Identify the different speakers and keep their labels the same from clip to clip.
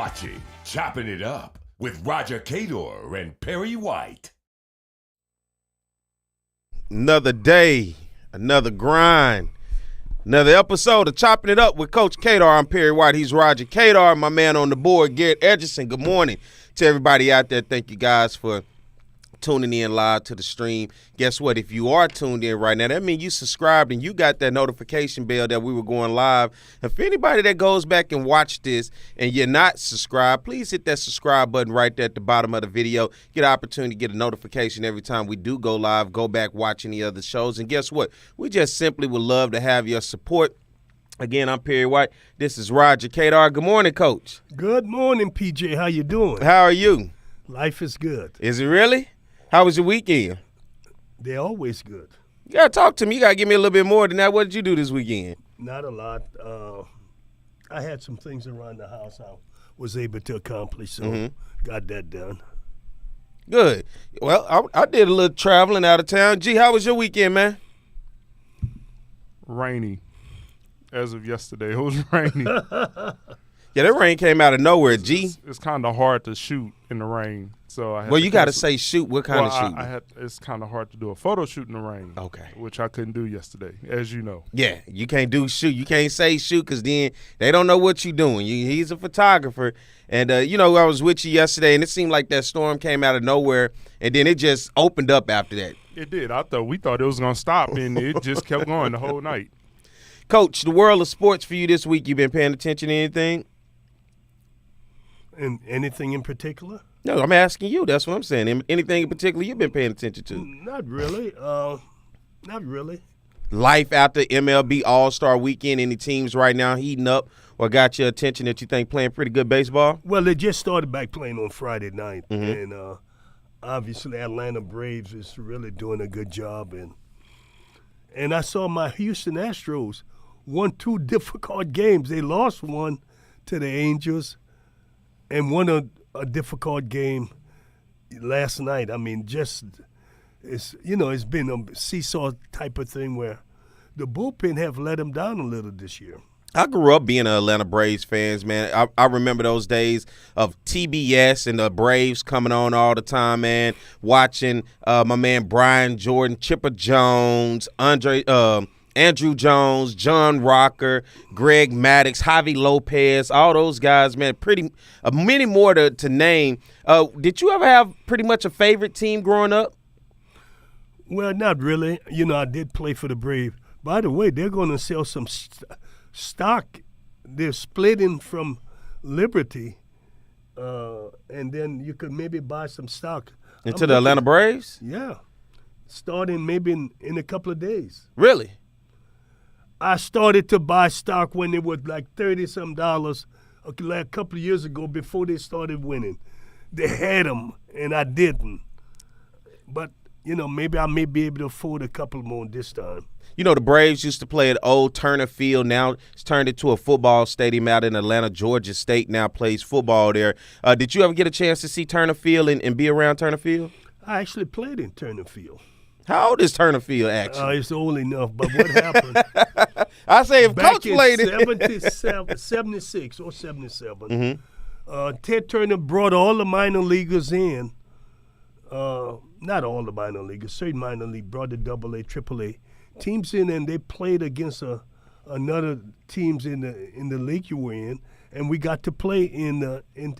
Speaker 1: watching Choppin' It Up with Roger Cador and Perry White.
Speaker 2: Another day, another grind, another episode of Chopping It Up with Coach Cador. I'm Perry White. He's Roger Cador. My man on the board, Garrett Edgerson. Good morning to everybody out there. Thank you guys for tuning in live to the stream. Guess what? If you are tuned in right now, that means you subscribed and you got that notification bell that we were going live. And for anybody that goes back and watch this and you're not subscribed, please hit that subscribe button right there at the bottom of the video. Get an opportunity to get a notification every time we do go live. Go back, watch any other shows. And guess what? We just simply would love to have your support. Again, I'm Perry White. This is Roger Cador. Good morning, Coach.
Speaker 3: Good morning, PJ. How you doing?
Speaker 2: How are you?
Speaker 3: Life is good.
Speaker 2: Is it really? How was your weekend?
Speaker 3: They're always good.
Speaker 2: You got to talk to me. You got to give me a little bit more than that. What did you do this weekend?
Speaker 3: Not a lot. I had some things around the house I was able to accomplish, so got that done.
Speaker 2: Good. Well, I did a little traveling out of town. G, how was your weekend, man?
Speaker 4: Rainy. As of yesterday, it was rainy.
Speaker 2: Yeah, that rain came out of nowhere, G.
Speaker 4: It's kind of hard to shoot in the rain. So I had
Speaker 2: you got to say shoot. What kind of shoot?
Speaker 4: It's kind of hard to do a photo shoot in the rain.
Speaker 2: Okay.
Speaker 4: Which I couldn't do yesterday, as you know.
Speaker 2: Yeah, you can't do shoot. You can't say shoot because then they don't know what you're doing. He's a photographer. And, I was with you yesterday, and it seemed like that storm came out of nowhere, and then it just opened up after that.
Speaker 4: It did. We thought it was going to stop, and it just kept going the whole night.
Speaker 2: Coach, the world of sports for you this week, you been paying attention to anything?
Speaker 3: And anything in particular?
Speaker 2: No, I'm asking you. That's what I'm saying. Anything in particular you've been paying attention to?
Speaker 3: Not really. Not really.
Speaker 2: Life after MLB All-Star weekend, any teams right now heating up or got your attention that you think playing pretty good baseball?
Speaker 3: Well, they just started back playing on Friday night. And obviously Atlanta Braves is really doing a good job. And I saw my Houston Astros won 2 difficult games. They lost one to the Angels and won a difficult game last night. I mean, it's been a seesaw type of thing where the bullpen have let them down a little this year.
Speaker 2: I grew up being an Atlanta Braves fans, man. I remember those days of TBS and the Braves coming on all the time, man. Watching my man Brian Jordan, Chipper Jones, Andrew Jones, John Rocker, Greg Maddux, Javi Lopez, all those guys, man, many more to name. Did you ever have pretty much a favorite team growing up?
Speaker 3: Well, not really. I did play for the Braves. By the way, they're going to sell some stock. They're splitting from Liberty, and then you could maybe buy some stock.
Speaker 2: Into the Atlanta Braves?
Speaker 3: Yeah. Starting maybe in a couple of days.
Speaker 2: Really?
Speaker 3: I started to buy stock when it was like $30-some, like a couple of years ago before they started winning. They had them, and I didn't. But, maybe I may be able to afford a couple more this time.
Speaker 2: The Braves used to play at Old Turner Field. Now it's turned into a football stadium out in Atlanta. Georgia State now plays football there. Did you ever get a chance to see Turner Field and be around Turner Field?
Speaker 3: I actually played in Turner Field.
Speaker 2: How old is Turner Field, actually?
Speaker 3: It's old enough, but what happened?
Speaker 2: I say if
Speaker 3: Back
Speaker 2: Coach played it.
Speaker 3: 76 or 77, Ted Turner brought all the minor leaguers in. Not all the minor leaguers, certain minor league brought the AA, AAA teams in, and they played against another teams in the league you were in, and we got to play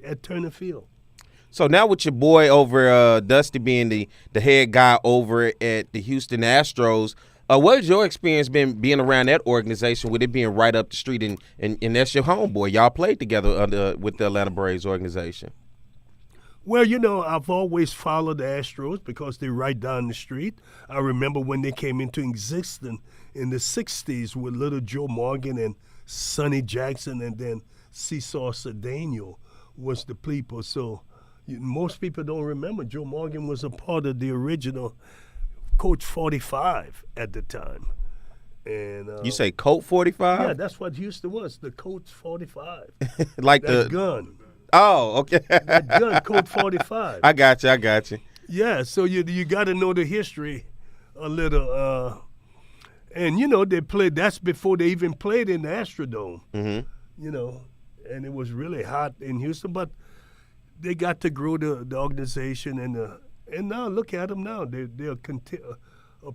Speaker 3: at Turner Field.
Speaker 2: So now with your boy over, Dusty being the head guy over at the Houston Astros, what has your experience been being around that organization with it being right up the street and that's your homeboy? Y'all played together with the Atlanta Braves organization.
Speaker 3: Well, I've always followed the Astros because they're right down the street. I remember when they came into existence in the 60s with little Joe Morgan and Sonny Jackson, and then Cesar Cedeno was the people. So most people don't remember Joe Morgan was a part of the original Coach 45 at the time. And
Speaker 2: you say Colt 45?
Speaker 3: Yeah, that's what Houston was, the Coach 45.
Speaker 2: Like
Speaker 3: that gun.
Speaker 2: Oh, okay.
Speaker 3: That gun, Colt 45.
Speaker 2: I got you.
Speaker 3: Yeah, so you got to know the history a little. And, they played, that's before they even played in the Astrodome. and it was really hot in Houston. But they got to grow the organization, and now look at them now. They're a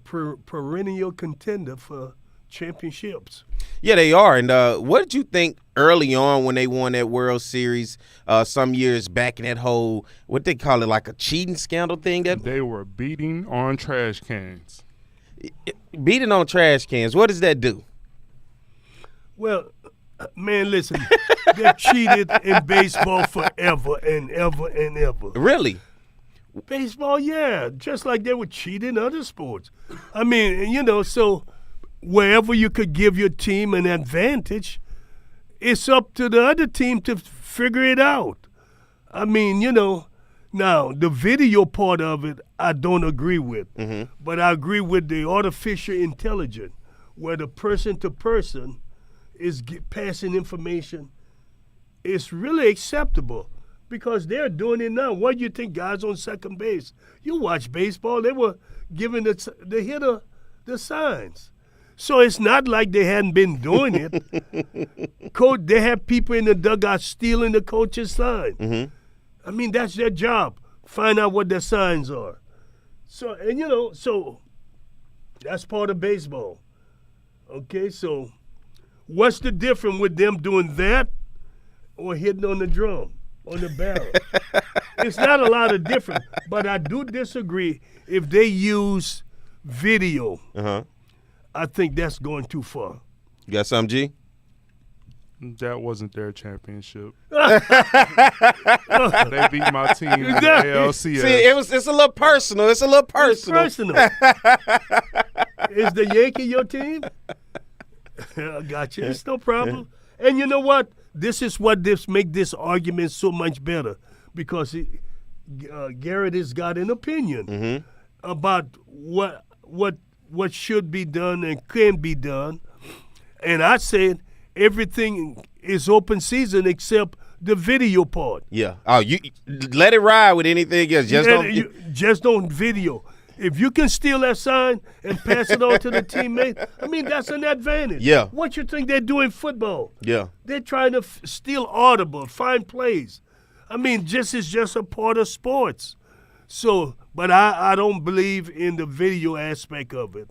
Speaker 3: perennial contender for championships.
Speaker 2: Yeah, they are. And what did you think early on when they won that World Series some years back in that whole, what they call it, like a cheating scandal thing? That
Speaker 4: They were beating on trash cans.
Speaker 2: beating on trash cans. What does that do?
Speaker 3: Well, man, listen, they cheated in baseball forever and ever and ever.
Speaker 2: Really?
Speaker 3: Baseball, yeah, just like they would cheat in other sports. I mean, so wherever you could give your team an advantage, it's up to the other team to figure it out. I mean, now the video part of it I don't agree with, but I agree with the artificial intelligence, where the person to person is passing information. It's really acceptable because they're doing it now. What do you think, guys on second base? You watch baseball, they were giving the hitter the signs. So it's not like they hadn't been doing it. They have people in the dugout stealing the coach's sign. I mean, that's their job. Find out what their signs are. So, so that's part of baseball. Okay, so what's the difference with them doing that or hitting on the drum, on the barrel? It's not a lot of difference, but I do disagree if they use video. I think that's going too far.
Speaker 2: You got something, G?
Speaker 4: That wasn't their championship. They beat my team in the ALCS.
Speaker 2: See, it's a little personal. It's a little personal.
Speaker 3: It's personal. Is the Yankee your team? I got you. It's no problem. And you know what? This is what make this argument so much better, because Garrett has got an opinion about what should be done and can be done. And I said everything is open season except the video part.
Speaker 2: Yeah. Oh, you let it ride with anything else.
Speaker 3: Just don't video. If you can steal that sign and pass it on to the teammate, I mean, that's an advantage.
Speaker 2: Yeah.
Speaker 3: What you think they do in football?
Speaker 2: Yeah.
Speaker 3: They're trying to steal audible, find plays. I mean, it's just a part of sports. So, but I don't believe in the video aspect of it,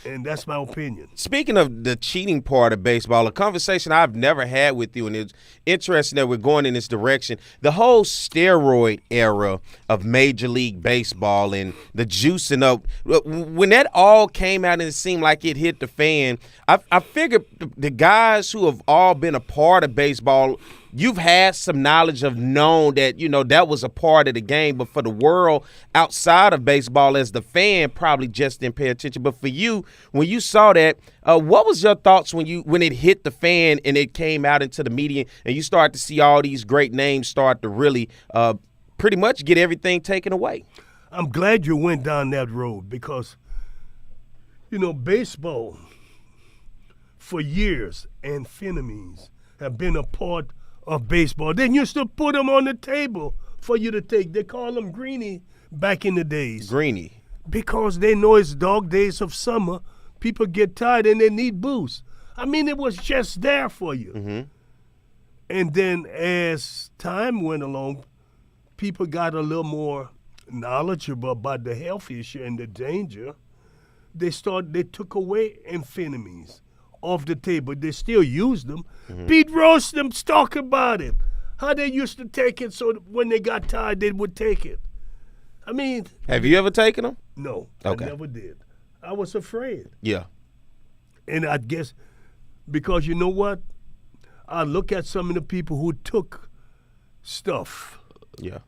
Speaker 3: and that's my opinion.
Speaker 2: Speaking of the cheating part of baseball, a conversation I've never had with you, and it's interesting that we're going in this direction. The whole steroid era of Major League Baseball and the juicing up, when that all came out and it seemed like it hit the fan, I figured the guys who have all been a part of baseball, you've had some knowledge of known that, that was a part of the game. But for the world outside of baseball, as the fan, probably just didn't pay attention. But for you, when you saw that, what was your thoughts when it hit the fan and it came out into the media and you started to see all these great names start to really pretty much get everything taken away?
Speaker 3: I'm glad you went down that road because, baseball for years, amphetamines have been a part of baseball. They used to put them on the table for you to take. They call them greenie back in the days.
Speaker 2: Greenie.
Speaker 3: Because they know it's dog days of summer. People get tired and they need boost. I mean, it was just there for you. And then as time went along, people got a little more knowledgeable about the health issue and the danger. They took away amphetamines off the table. They still use them. Pete Rose them talk about it. How they used to take it so that when they got tired, they would take it. I mean.
Speaker 2: Have you ever taken them?
Speaker 3: No,
Speaker 2: Okay.
Speaker 3: I never did. I was afraid.
Speaker 2: Yeah.
Speaker 3: And I guess because you know what? I look at some of the people who took stuff.
Speaker 2: Yeah.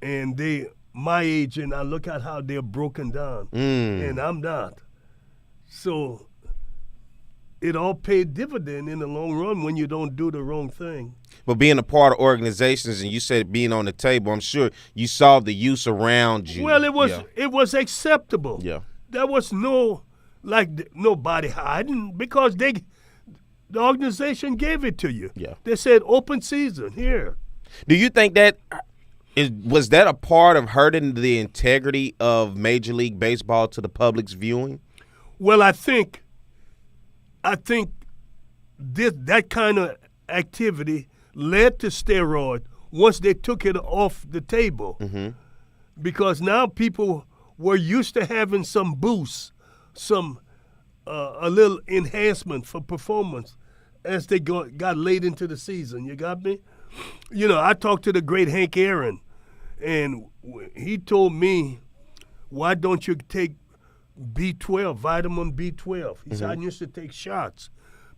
Speaker 3: And they, my age, and I look at how they're broken down. And I'm not. So it all paid dividend in the long run when you don't do the wrong thing.
Speaker 2: But being a part of organizations, and you said being on the table, I'm sure you saw the use around you.
Speaker 3: Well, it was acceptable.
Speaker 2: Yeah.
Speaker 3: There was nobody hiding because the organization gave it to you.
Speaker 2: Yeah.
Speaker 3: They said open season here.
Speaker 2: Do you think that was that a part of hurting the integrity of Major League Baseball to the public's viewing?
Speaker 3: Well, I think that kind of activity led to steroid once they took it off the table. Because now people were used to having some boost, some a little enhancement for performance as they got late into the season. You got me? You know, I talked to the great Hank Aaron, and he told me, why don't you take B12, vitamin B12? He said, I used to take shots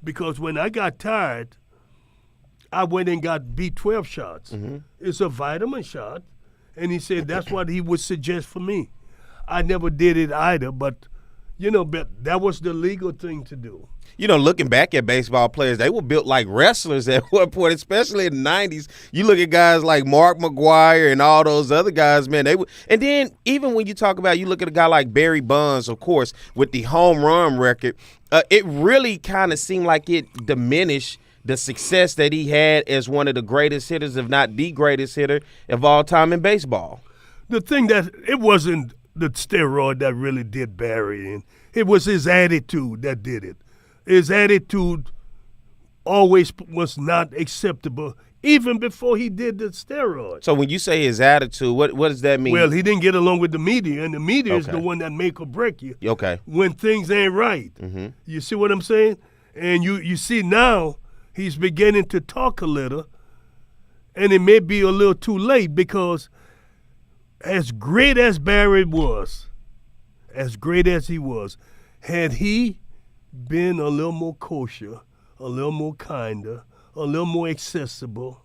Speaker 3: because when I got tired, I went and got B12 shots. It's a vitamin shot. And he said that's what he would suggest for me. I never did it either, but, you know, that was the legal thing to do.
Speaker 2: You know, looking back at baseball players, they were built like wrestlers at one point, especially in the 90s. You look at guys like Mark McGwire and all those other guys, man. And then even when you talk about, you look at a guy like Barry Bonds, of course, with the home run record, it really kind of seemed like it diminished the success that he had as one of the greatest hitters, if not the greatest hitter of all time in baseball.
Speaker 3: The thing that it wasn't the steroid that really did Barry in. It was his attitude that did it. His attitude always was not acceptable, even before he did the steroid.
Speaker 2: So when you say his attitude, what does that mean?
Speaker 3: Well, he didn't get along with the media, and the media is the one that make or break you.
Speaker 2: Okay.
Speaker 3: When things ain't right. You see what I'm saying? And you see now he's beginning to talk a little, and it may be a little too late because as great as Barry was, as great as he was, had he been a little more kosher, a little more kinder, a little more accessible,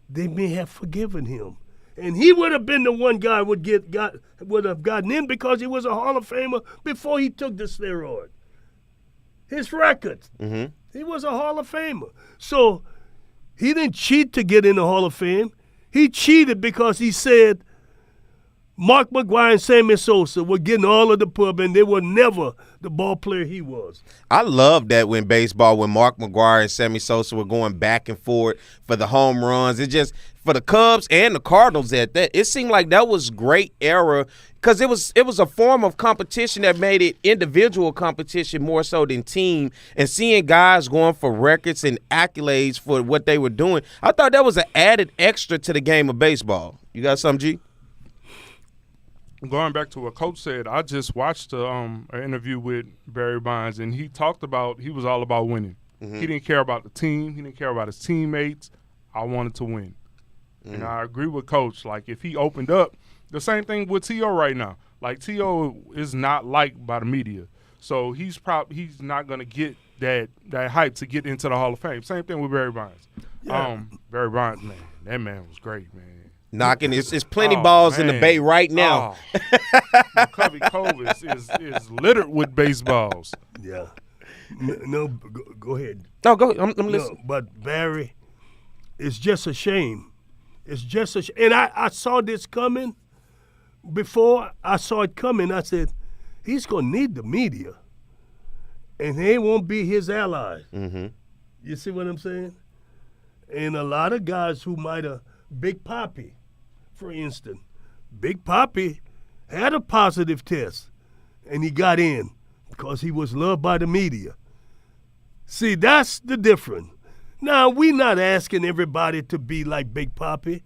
Speaker 3: they may have forgiven him. And he would have been the one guy would have gotten in because he was a Hall of Famer before he took the steroid. His records. He was a Hall of Famer. So he didn't cheat to get in the Hall of Fame. He cheated because he said Mark McGwire and Sammy Sosa were getting all of the pub, and they were never the ball player he was.
Speaker 2: I love that when Mark McGwire and Sammy Sosa were going back and forth for the home runs. It just, for the Cubs and the Cardinals at that, it seemed like that was great era because it was a form of competition that made it individual competition more so than team. And seeing guys going for records and accolades for what they were doing, I thought that was an added extra to the game of baseball. You got something, G?
Speaker 4: Going back to what Coach said, I just watched an interview with Barry Bonds, and he talked about he was all about winning. He didn't care about the team. He didn't care about his teammates. I wanted to win. And I agree with Coach. Like, if he opened up, the same thing with T.O. right now. Like, T.O. is not liked by the media. So he's not going to get that hype to get into the Hall of Fame. Same thing with Barry Bonds.
Speaker 3: Yeah.
Speaker 4: Barry Bonds, man, that man was great, man.
Speaker 2: Knocking, it's plenty balls in the bay right now.
Speaker 4: Covey Cove is littered with baseballs.
Speaker 3: Yeah. No, go ahead.
Speaker 2: No, go ahead. I'm listening.
Speaker 3: No, but Barry, it's just a shame. It's just a shame. And I saw this coming. Before I saw it coming, I said, he's going to need the media. And they won't be his allies. You see what I'm saying? And a lot of guys who might have, Big Papi, for instance, Big Papi had a positive test, and he got in because he was loved by the media. See, that's the difference. Now, we're not asking everybody to be like Big Papi,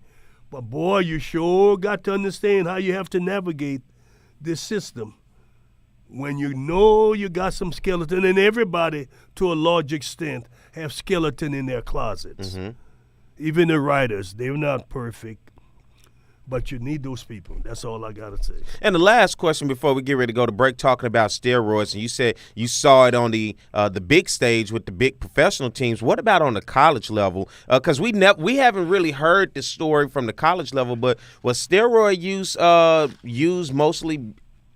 Speaker 3: but, boy, you sure got to understand how you have to navigate this system when you know you got some skeleton, and everybody, to a large extent, have skeleton in their closets. Even the writers, they're not perfect, but you need those people. That's all I got to say.
Speaker 2: And the last question before we get ready to go to break, talking about steroids, and you said you saw it on the big stage with the big professional teams. What about on the college level? Because we haven't really heard this story from the college level, but was steroid use used mostly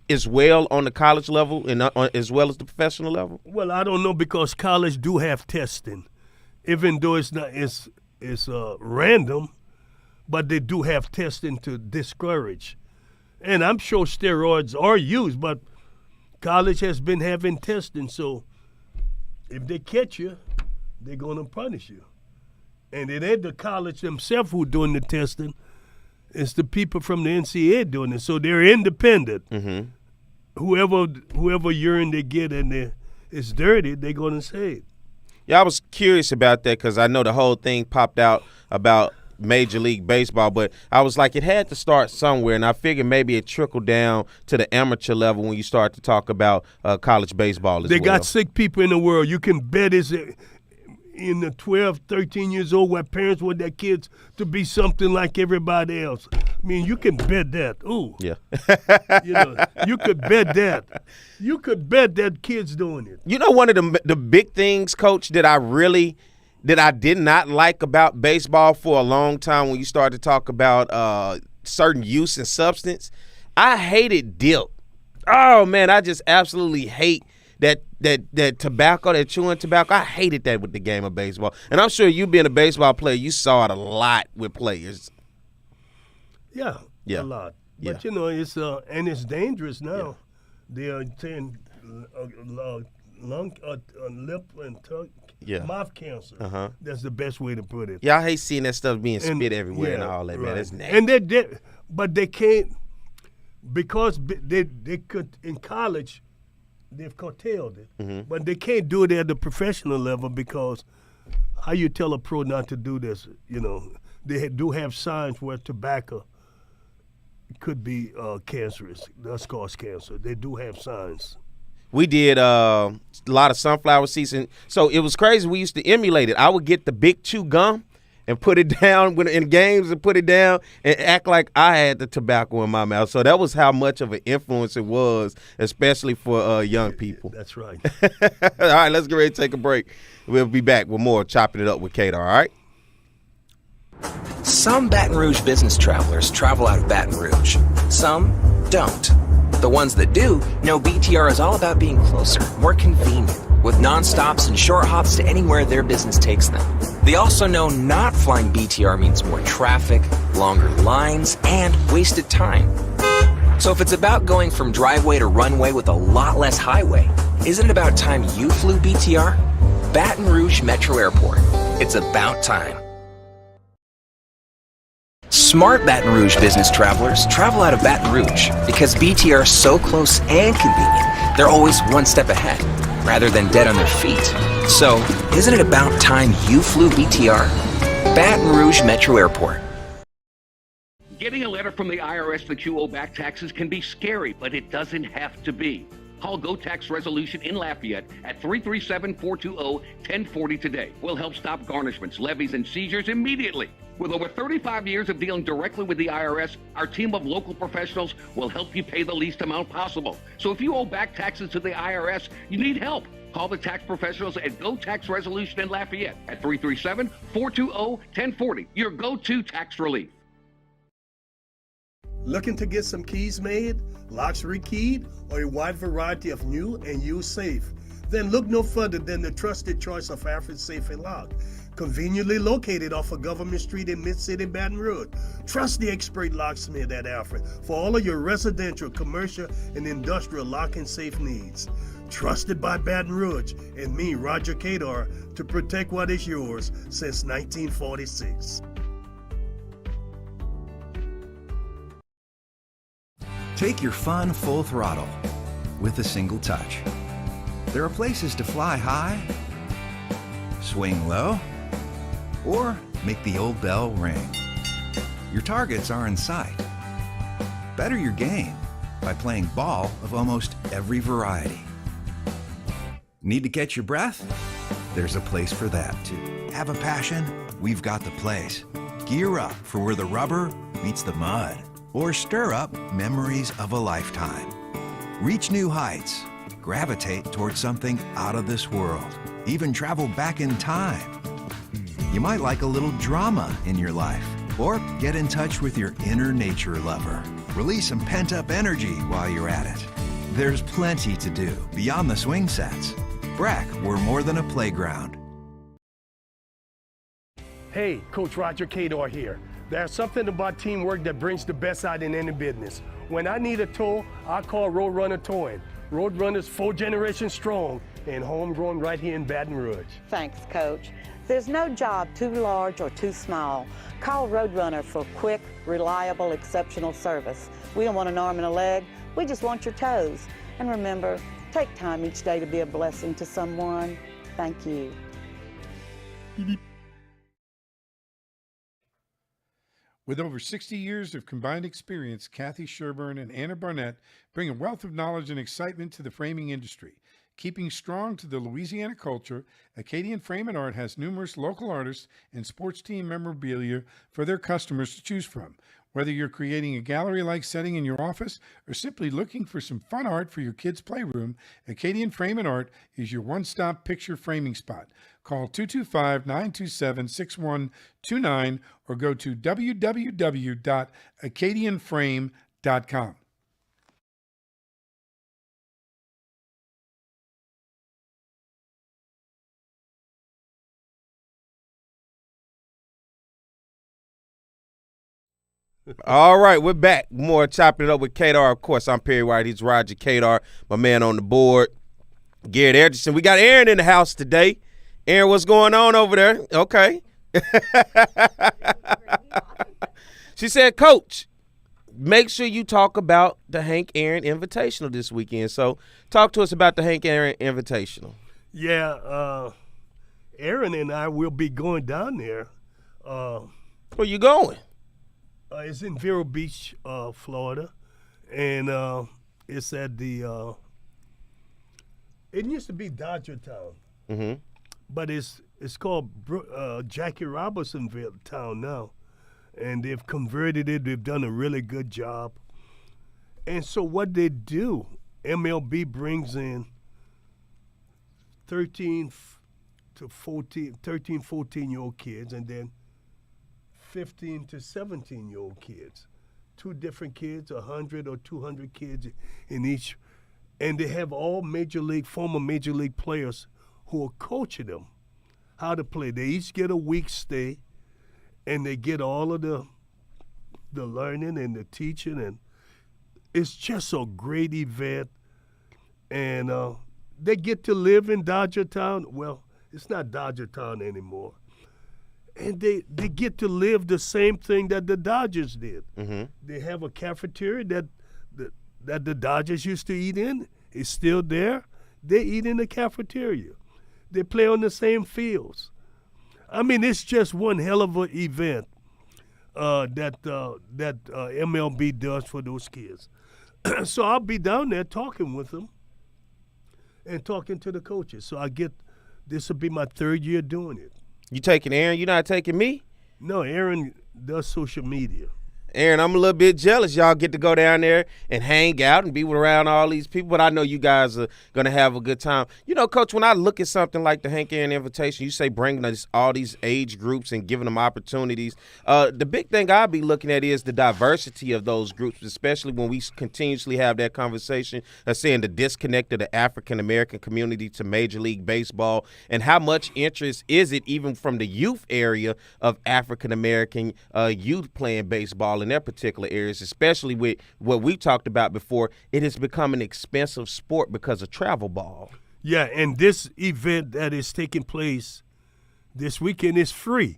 Speaker 2: as well on the college level and as well as the professional level? Well,
Speaker 3: I don't know because college do have testing, even though it's not it's random, but they do have testing to discourage. And I'm sure steroids are used, but college has been having testing, so if they catch you, they're going to punish you. And it ain't the college themselves who doing the testing. It's the people from the NCAA doing it, so they're independent. Whoever urine they get and it's dirty, they're going to say it.
Speaker 2: Yeah, I was curious about that because I know the whole thing popped out about Major League Baseball, but I was like, it had to start somewhere, and I figured maybe it trickled down to the amateur level when you start to talk about college baseball as well.
Speaker 3: They got sick people in the world. You can bet it's in the 12, 13 years old where parents want their kids to be something like everybody else. I mean, you can bet that. Ooh.
Speaker 2: Yeah.
Speaker 3: You could bet that. You could bet that kid's doing it.
Speaker 2: You know, one of the big things, Coach, that I did not like about baseball for a long time when you start to talk about certain use and substance, I hated dip. Oh, man, I just absolutely hate that tobacco, that chewing tobacco. I hated that with the game of baseball. And I'm sure you being a baseball player, you saw it a lot with players.
Speaker 3: Yeah. A lot. But, and it's dangerous now. They are saying lung, lip, and tongue. Yeah. Mouth cancer. That's the best way to put it.
Speaker 2: Yeah, I hate seeing that stuff being spit everywhere and all that, man. It's nasty.
Speaker 3: And but they can't, because they could, in college, they've curtailed it. But they can't do it at the professional level because how you tell a pro not to do this, they do have signs where tobacco could be cancerous, does cause cancer. They do have signs.
Speaker 2: We did a lot of sunflower seeds, and so it was crazy. We used to emulate it. I would get the big chew gum and put it down when in games and put it down and act like I had the tobacco in my mouth. So that was how much of an influence it was, especially for young people.
Speaker 3: That's right.
Speaker 2: All right, let's get ready to take a break. We'll be back with more Chopping It Up with Cador, all right?
Speaker 5: Some Baton Rouge business travelers travel out of Baton Rouge. Some don't. The ones that do know BTR is all about being closer, more convenient, with non-stops and short hops to anywhere their business takes them. They also know not flying BTR means more traffic, longer lines, and wasted time. So if it's about going from driveway to runway with a lot less highway, isn't it about time you flew BTR? Baton Rouge Metro Airport. It's about time. Smart Baton Rouge business travelers travel out of Baton Rouge because BTR is so close and convenient, they're always one step ahead, rather than dead on their feet. So, isn't it about time you flew BTR? Baton Rouge Metro Airport.
Speaker 6: Getting a letter from the IRS that you owe back taxes can be scary, but it doesn't have to be. Call Go Tax Resolution in Lafayette at 337-420-1040 today. We'll help stop garnishments, levies, and seizures immediately. With over 35 years of dealing directly with the IRS, our team of local professionals will help you pay the least amount possible. So if you owe back taxes to the IRS, you need help. Call the tax professionals at Go Tax Resolution in Lafayette at 337-420-1040. Your go-to tax relief.
Speaker 3: Looking to get some keys made, locks rekeyed, or a wide variety of new and used safe? Then look no further than the trusted choice of Alfred Safe & Lock. Conveniently located off of Government Street in Mid-City, Baton Rouge. Trust the expert locksmith at Alfred for all of your residential, commercial, and industrial lock and safe needs. Trusted by Baton Rouge and me, Roger Cador, to protect what is yours since 1946.
Speaker 7: Take your fun full throttle with a single touch. There are places to fly high, swing low, or make the old bell ring. Your targets are in sight. Better your game by playing ball of almost every variety. Need to catch your breath? There's a place for that too. Have a passion? We've got the place. Gear up for where the rubber meets the mud, or stir up memories of a lifetime. Reach new heights. Gravitate towards something out of this world. Even travel back in time. You might like a little drama in your life, or get in touch with your inner nature lover. Release some pent-up energy while you're at it. There's plenty to do beyond the swing sets. Breck, we're more than a playground.
Speaker 3: Hey, Coach Roger Cador here. There's something about teamwork that brings the best out in any business. When I need a tow, I call Roadrunner Towing. Roadrunner's 4 generations strong and homegrown right here in Baton Rouge.
Speaker 8: Thanks, Coach. There's no job too large or too small. Call Roadrunner for quick, reliable, exceptional service. We don't want an arm and a leg. We just want your toes. And remember, take time each day to be a blessing to someone. Thank you.
Speaker 9: With over 60 years of combined experience, Kathy Sherburne and Anna Barnett bring a wealth of knowledge and excitement to the framing industry. Keeping strong to the Louisiana culture, Acadian Frame and Art has numerous local artists and sports team memorabilia for their customers to choose from. Whether you're creating a gallery-like setting in your office or simply looking for some fun art for your kids' playroom, Acadian Frame and Art is your one-stop picture framing spot. Call 225-927-6129 or go to www.acadianframe.com.
Speaker 2: All right, we're back. More Chopping It Up with Cador. Of course, I'm Perry White. He's Roger Cador, my man on the board. Garrett Edgerson. We got Aaron in the house today. Aaron, what's going on over there? Okay. She said, Coach, make sure you talk about the Hank Aaron Invitational this weekend. So talk to us about the Hank Aaron Invitational.
Speaker 3: Yeah, Aaron and I will be going down there.
Speaker 2: Where you going?
Speaker 3: It's in Vero Beach, Florida, and it's at the. It used to be Dodger Town, but it's called Jackie Robinsonville Town now, and they've converted it. They've done a really good job, and so what they do, MLB brings in 13, 14-year-old kids, and then 15 to 17-year-old kids, 2 different kids, 100 or 200 kids in each, and they have all former major league players who are coaching them how to play. They each get a week stay, and they get all of the learning and the teaching, and it's just a great event. And they get to live in Dodger Town. Well, it's not Dodger Town anymore. And they get to live the same thing that the Dodgers did. They have a cafeteria that the Dodgers used to eat in. It's still there. They eat in the cafeteria. They play on the same fields. I mean, it's just one hell of an event that MLB does for those kids. So I'll be down there talking with them and talking to the coaches. So this will be my 3rd year doing it.
Speaker 2: You taking Aaron? You not taking me?
Speaker 3: No, Aaron does social media.
Speaker 2: Aaron, I'm a little bit jealous. Y'all get to go down there and hang out and be around all these people, but I know you guys are going to have a good time. You know, Coach, when I look at something like the Hank Aaron Invitation, you say bringing us all these age groups and giving them opportunities. The big thing I'll be looking at is the diversity of those groups, especially when we continuously have that conversation of saying the disconnect of the African-American community to Major League Baseball, and how much interest is it even from the youth area of African-American youth playing baseball in their particular areas, especially with what we talked about before. It has become an expensive sport because of travel ball.
Speaker 3: Yeah, and this event that is taking place this weekend is free.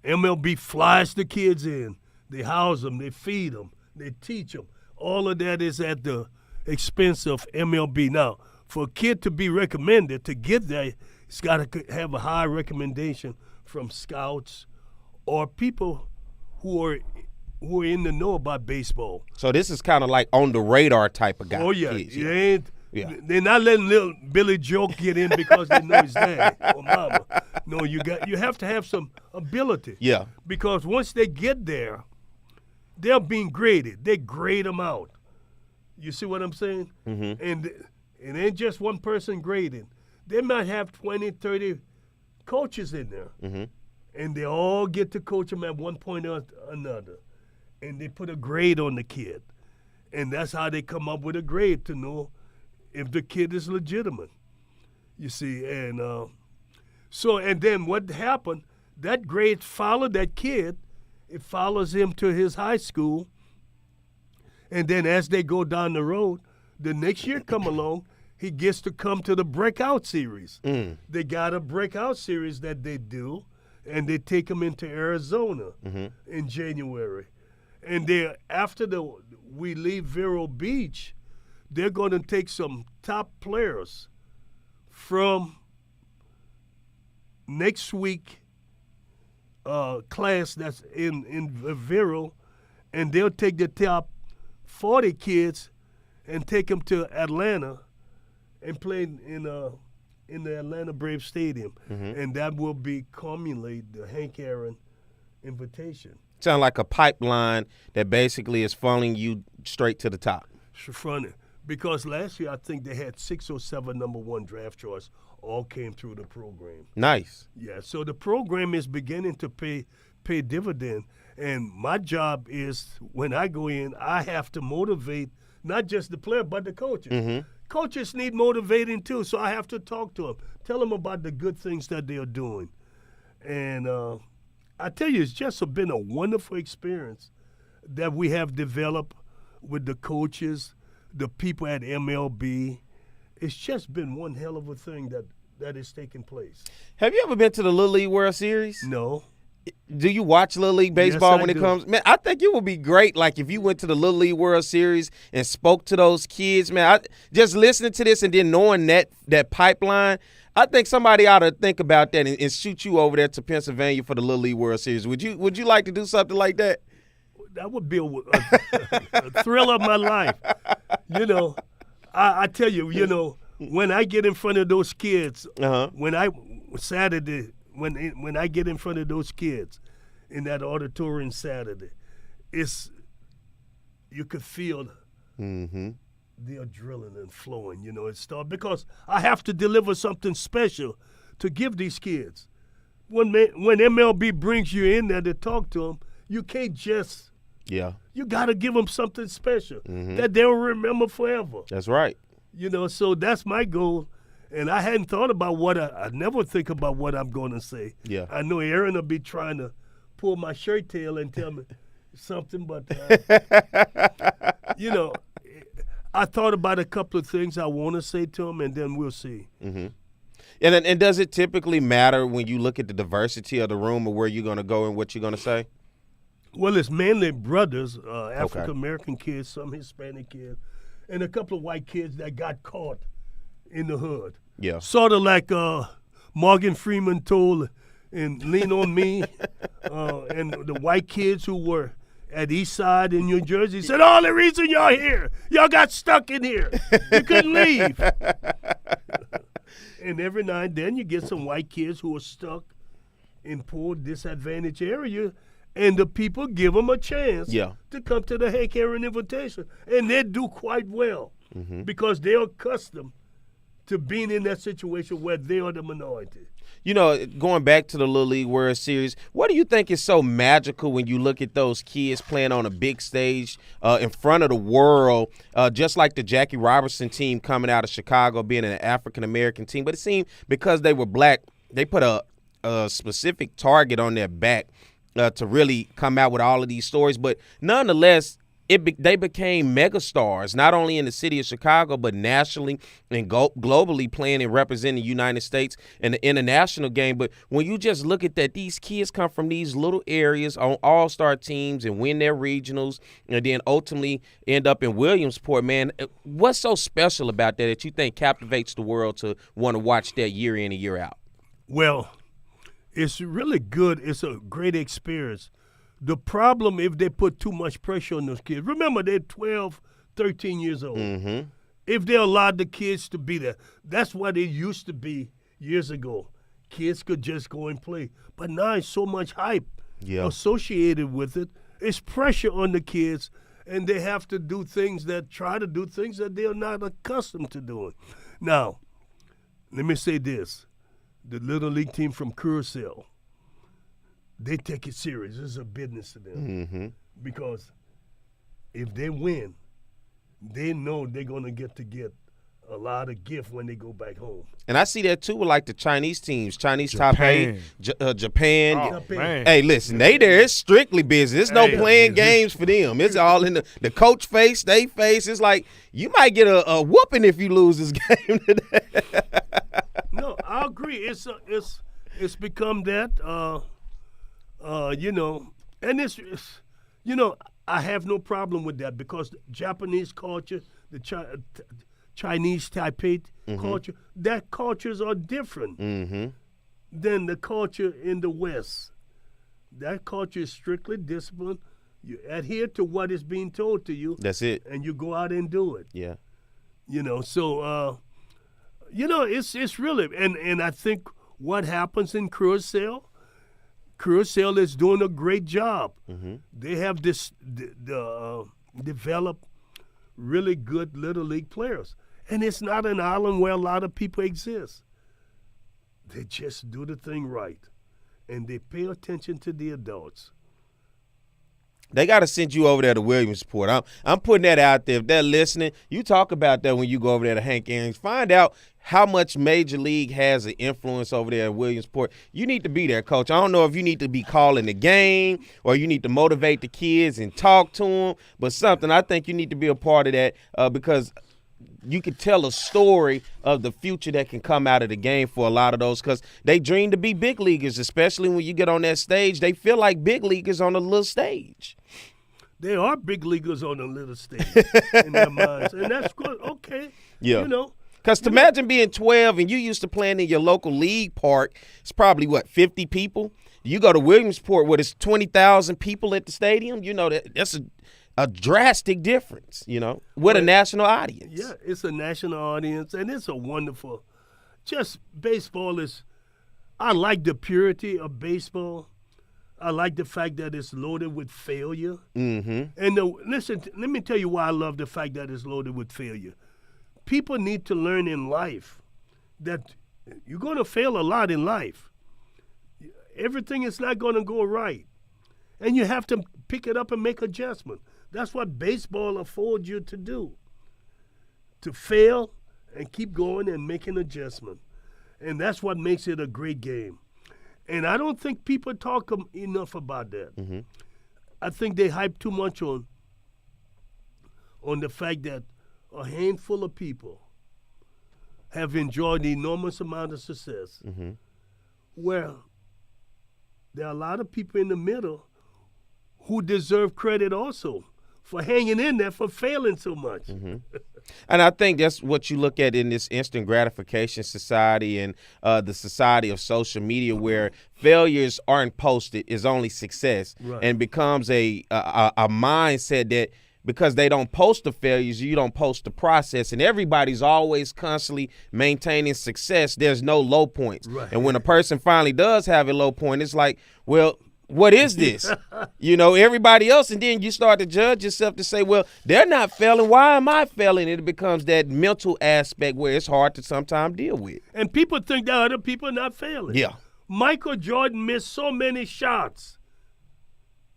Speaker 3: MLB flies the kids in. They house them. They feed them. They teach them. All of that is at the expense of MLB. Now, for a kid to be recommended to get there, it's got to have a high recommendation from scouts or people who are in the know about baseball.
Speaker 2: So this is kind of like on the radar type of guy.
Speaker 3: Oh, yeah.
Speaker 2: Kids,
Speaker 3: They're not letting little Billy Joe get in because they know his dad or mama. No, you have to have some ability.
Speaker 2: Yeah.
Speaker 3: Because once they get there, they're being graded. They grade them out. You see what I'm saying? Mm-hmm. And it ain't just one person grading. They might have 20, 30 coaches in there. Mm-hmm. And they all get to coach them at one point or another. And they put a grade on the kid. And that's how they come up with a grade to know if the kid is legitimate. You see, and and then what happened, that grade followed that kid. It follows him to his high school. And then as they go down the road, the next year come along, he gets to come to the breakout series. They got a breakout series that they do, and they take him into Arizona in January. And after we leave Vero Beach, they're going to take some top players from next week class that's in Vero, and they'll take the top 40 kids and take them to Atlanta and play in the Atlanta Braves Stadium, and that will be culminate the Hank Aaron Invitation.
Speaker 2: Sound like a pipeline that basically is funneling you straight to the top.
Speaker 3: It's funny because last year I think they had 6 or 7 number 1 draft choice all came through the program.
Speaker 2: Nice.
Speaker 3: Yeah, so the program is beginning to pay dividend, and my job is when I go in, I have to motivate not just the player but the coaches. Coaches need motivating too, so I have to talk to them, tell them about the good things that they're doing, and I tell you, it's just been a wonderful experience that we have developed with the coaches, the people at MLB. It's just been one hell of a thing that is taking place.
Speaker 2: Have you ever been to the Little League World Series?
Speaker 3: No.
Speaker 2: Do you watch Little League baseball
Speaker 3: Yes, I
Speaker 2: when it
Speaker 3: do.
Speaker 2: comes? Man, I think it would be great, like, if you went to the Little League World Series and spoke to those kids, man. Just listening to this and then knowing that pipeline, I think somebody ought to think about that and shoot you over there to Pennsylvania for the Little League World Series. Would you like to do something like that?
Speaker 3: That would be a thrill of my life. You know, I tell you, you know, when I get in front of those kids, when I get in front of those kids in that auditorium Saturday, you could feel the adrenaline flowing. You know, it starts because I have to deliver something special to give these kids. When MLB brings you in there to talk to them, you can't just.
Speaker 2: Yeah.
Speaker 3: You got to give them something special that they'll remember forever.
Speaker 2: That's right.
Speaker 3: You know, so that's my goal. And I hadn't thought about I never think about what I'm going to say.
Speaker 2: Yeah.
Speaker 3: I know Aaron will be trying to pull my shirt tail and tell me something, but, you know, I thought about a couple of things I want to say to him, and then we'll see.
Speaker 2: And does it typically matter when you look at the diversity of the room or where you're going to go and what you're going to say?
Speaker 3: Well, it's mainly brothers, African-American kids, some Hispanic kids, and a couple of white kids that got caught in the hood.
Speaker 2: Yeah.
Speaker 3: Sort of like Morgan Freeman told in Lean on Me, and the white kids who were at East Side in New Jersey said, "Oh, the reason y'all here, y'all got stuck in here. You couldn't leave." And every now and then you get some white kids who are stuck in poor, disadvantaged area, and the people give them a chance to come to the Hank Aaron Invitation. And they do quite well because they're accustomed to being in that situation where they are the minority.
Speaker 2: You know, going back to the Little League World Series, what do you think is so magical when you look at those kids playing on a big stage in front of the world, just like the Jackie Robinson team coming out of Chicago being an African-American team? But it seemed because they were black, they put a specific target on their back to really come out with all of these stories. But nonetheless, they became megastars, not only in the city of Chicago, but nationally and globally, playing and representing the United States in the international game. But when you just look at that, these kids come from these little areas on all-star teams and win their regionals and then ultimately end up in Williamsport, man. What's so special about that you think captivates the world to want to watch that year in and year out?
Speaker 3: Well, it's really good. It's a great experience. The problem if they put too much pressure on those kids. Remember, they're 12, 13 years old. If they allowed the kids to be there, that's what it used to be years ago. Kids could just go and play. But now it's so much hype associated with it. It's pressure on the kids, and they have to try to do things that they're not accustomed to doing. Now, let me say this. The Little League team from Curacao, they take it serious. This is a business to them. Because if they win, they know they're going to get a lot of gift when they go back home.
Speaker 2: And I see that, too, with, like, the Chinese teams, Taipei, Japan.
Speaker 4: Oh, man.
Speaker 2: Hey, listen, it's strictly business. There's no playing games for them. It's all in the coach face, they face. It's like you might get a whooping if you lose this game today.
Speaker 3: No, I agree. It's become that, you know, and it's you know, I have no problem with that because Japanese culture, the Chinese Taipei culture, that cultures are different. than the culture in the West. That culture is strictly disciplined. You adhere to what is being told to you.
Speaker 2: That's it.
Speaker 3: And you go out and do it.
Speaker 2: Yeah.
Speaker 3: So it's really and I think what happens in Curacao is doing a great job.
Speaker 2: Mm-hmm.
Speaker 3: They have developed really good Little League players. And it's not an island where a lot of people exist. They just do the thing right. And they pay attention to the adults.
Speaker 2: They got to send you over there to Williamsport. I'm putting that out there. If they're listening, you talk about that when you go over there to Hank Aaron's. Find out how much Major League has an influence over there in Williamsport. You need to be there, Coach. I don't know if you need to be calling the game or you need to motivate the kids and talk to them, but something. I think you need to be a part of that because you could tell a story of the future that can come out of the game for a lot of those because they dream to be big leaguers, especially when you get on that stage. They feel like big leaguers on a little stage.
Speaker 3: They are big leaguers on a little stage in their minds, and that's good. Okay,
Speaker 2: yeah. Because imagine being 12 and you used to playing in your local league park. It's probably, 50 people? You go to Williamsport where there's 20,000 people at the stadium. That's a drastic difference, with a national audience.
Speaker 3: Yeah, it's a national audience, and it's a wonderful baseball is – I like the purity of baseball. I like the fact that it's loaded with failure.
Speaker 2: Mm-hmm.
Speaker 3: And listen, let me tell you why I love the fact that it's loaded with failure. People need to learn in life that you're going to fail a lot in life. Everything is not going to go right. And you have to pick it up and make adjustments. That's what baseball affords you to do, to fail and keep going and make an adjustment. And that's what makes it a great game. And I don't think people talk enough about that.
Speaker 2: Mm-hmm.
Speaker 3: I think they hype too much on the fact that a handful of people have enjoyed an enormous amount of success,
Speaker 2: mm-hmm.
Speaker 3: where there are a lot of people in the middle who deserve credit also for hanging in there, for failing so much.
Speaker 2: Mm-hmm. And I think that's what you look at in this instant gratification society and the society of social media, where failures aren't posted, is only success,
Speaker 3: right.
Speaker 2: And becomes a mindset that because they don't post the failures, you don't post the process, and everybody's always constantly maintaining success. There's no low points.
Speaker 3: Right.
Speaker 2: And when a person finally does have a low point, it's like, well, what is this? Everybody else, and then you start to judge yourself to say, well, they're not failing. Why am I failing? It becomes that mental aspect where it's hard to sometimes deal with.
Speaker 3: And people think that other people are not failing.
Speaker 2: Yeah.
Speaker 3: Michael Jordan missed so many shots.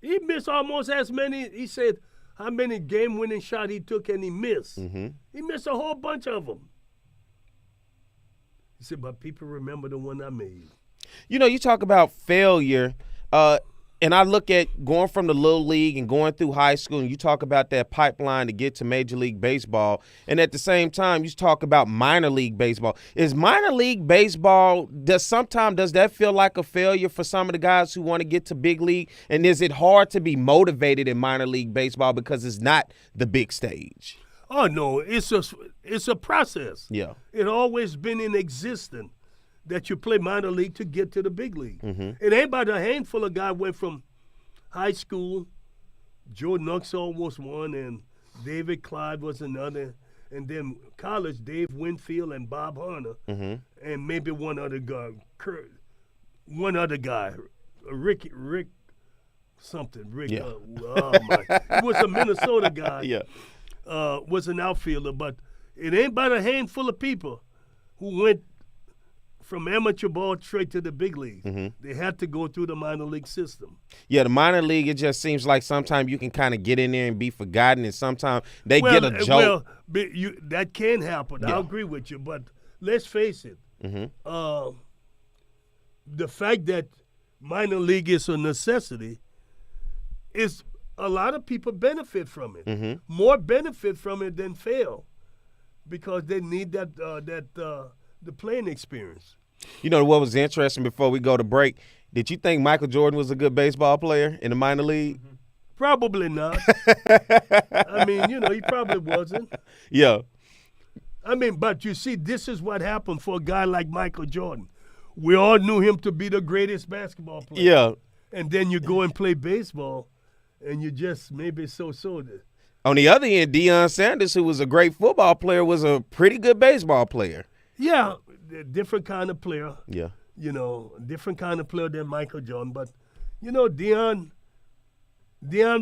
Speaker 3: He missed almost as many. He said how many game-winning shots he took and he missed.
Speaker 2: Mm-hmm.
Speaker 3: He missed a whole bunch of them. He said, but people remember the one I made.
Speaker 2: You talk about failure. And I look at going from the Little League and going through high school, and you talk about that pipeline to get to Major League Baseball. And at the same time, you talk about minor league baseball. Is minor league baseball, does that feel like a failure for some of the guys who want to get to big league? And is it hard to be motivated in minor league baseball because it's not the big stage?
Speaker 3: Oh, no, it's a process.
Speaker 2: Yeah.
Speaker 3: It's always been in existence that you play minor league to get to the big league.
Speaker 2: Mm-hmm.
Speaker 3: And everybody, a handful of guys went from high school. Joe Nuxall was one, and David Clyde was another. And then college, Dave Winfield and Bob Hunter,
Speaker 2: mm-hmm.
Speaker 3: and maybe one other guy, Rick something. Rick,
Speaker 2: yeah.
Speaker 3: He was a Minnesota guy.
Speaker 2: Yeah.
Speaker 3: Was an outfielder, but it ain't but a handful of people who went from amateur ball straight to the big league.
Speaker 2: Mm-hmm.
Speaker 3: They had to go through the minor league system.
Speaker 2: Yeah, the minor league, it just seems like sometimes you can kind of get in there and be forgotten, and sometimes they get a joke.
Speaker 3: Well, that can happen.
Speaker 2: Yeah.
Speaker 3: I agree with you, but let's face it.
Speaker 2: Mm-hmm.
Speaker 3: The fact that minor league is a necessity is a lot of people benefit from it.
Speaker 2: Mm-hmm.
Speaker 3: More benefit from it than fail because they need the playing experience.
Speaker 2: What was interesting before we go to break? Did you think Michael Jordan was a good baseball player in the minor league?
Speaker 3: Probably not. I mean, he probably wasn't.
Speaker 2: Yeah.
Speaker 3: I mean, but you see, this is what happened for a guy like Michael Jordan. we all knew him to be the greatest basketball player.
Speaker 2: Yeah.
Speaker 3: And then you go and play baseball, and you just maybe so-so.
Speaker 2: On the other end, Deion Sanders, who was a great football player, was a pretty good baseball player.
Speaker 3: Yeah, different kind of player.
Speaker 2: Yeah.
Speaker 3: You know, different kind of player than Michael Jordan. But, you know, Deion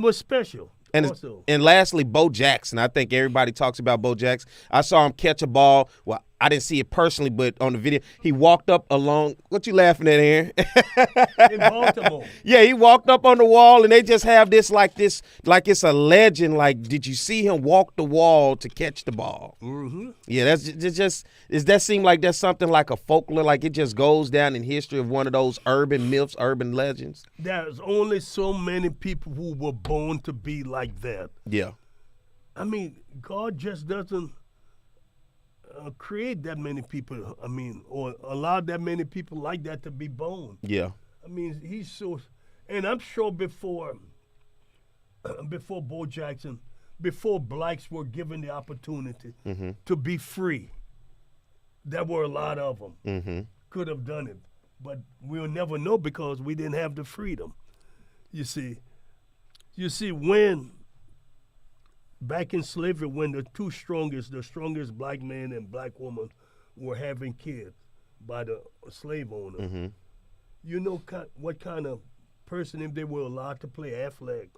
Speaker 3: was special.
Speaker 2: And lastly, Bo Jackson. I think everybody talks about Bo Jackson. I saw him catch a ball. Well, I didn't see it personally, but on the video, he walked up along. What you laughing at, Aaron?
Speaker 3: In Baltimore.
Speaker 2: Yeah, he walked up on the wall, and they just have this like it's a legend. Like, did you see him walk the wall to catch the ball?
Speaker 3: Mm-hmm.
Speaker 2: Yeah, does that seem like that's something like a folklore? Like it just goes down in history of one of those urban myths, urban legends?
Speaker 3: There's only so many people who were born to be like that.
Speaker 2: Yeah.
Speaker 3: I mean, God just doesn't create that many people, or allow that many people like that to be born.
Speaker 2: Yeah.
Speaker 3: I mean, he's so, and I'm sure before Bo Jackson, before blacks were given the opportunity to be free, there were a lot of them could have done it, but we'll never know because we didn't have the freedom. You see, when back in slavery, when the strongest black man and black woman were having kids by the slave owner, you know what kind of person, if they were allowed to play athletic,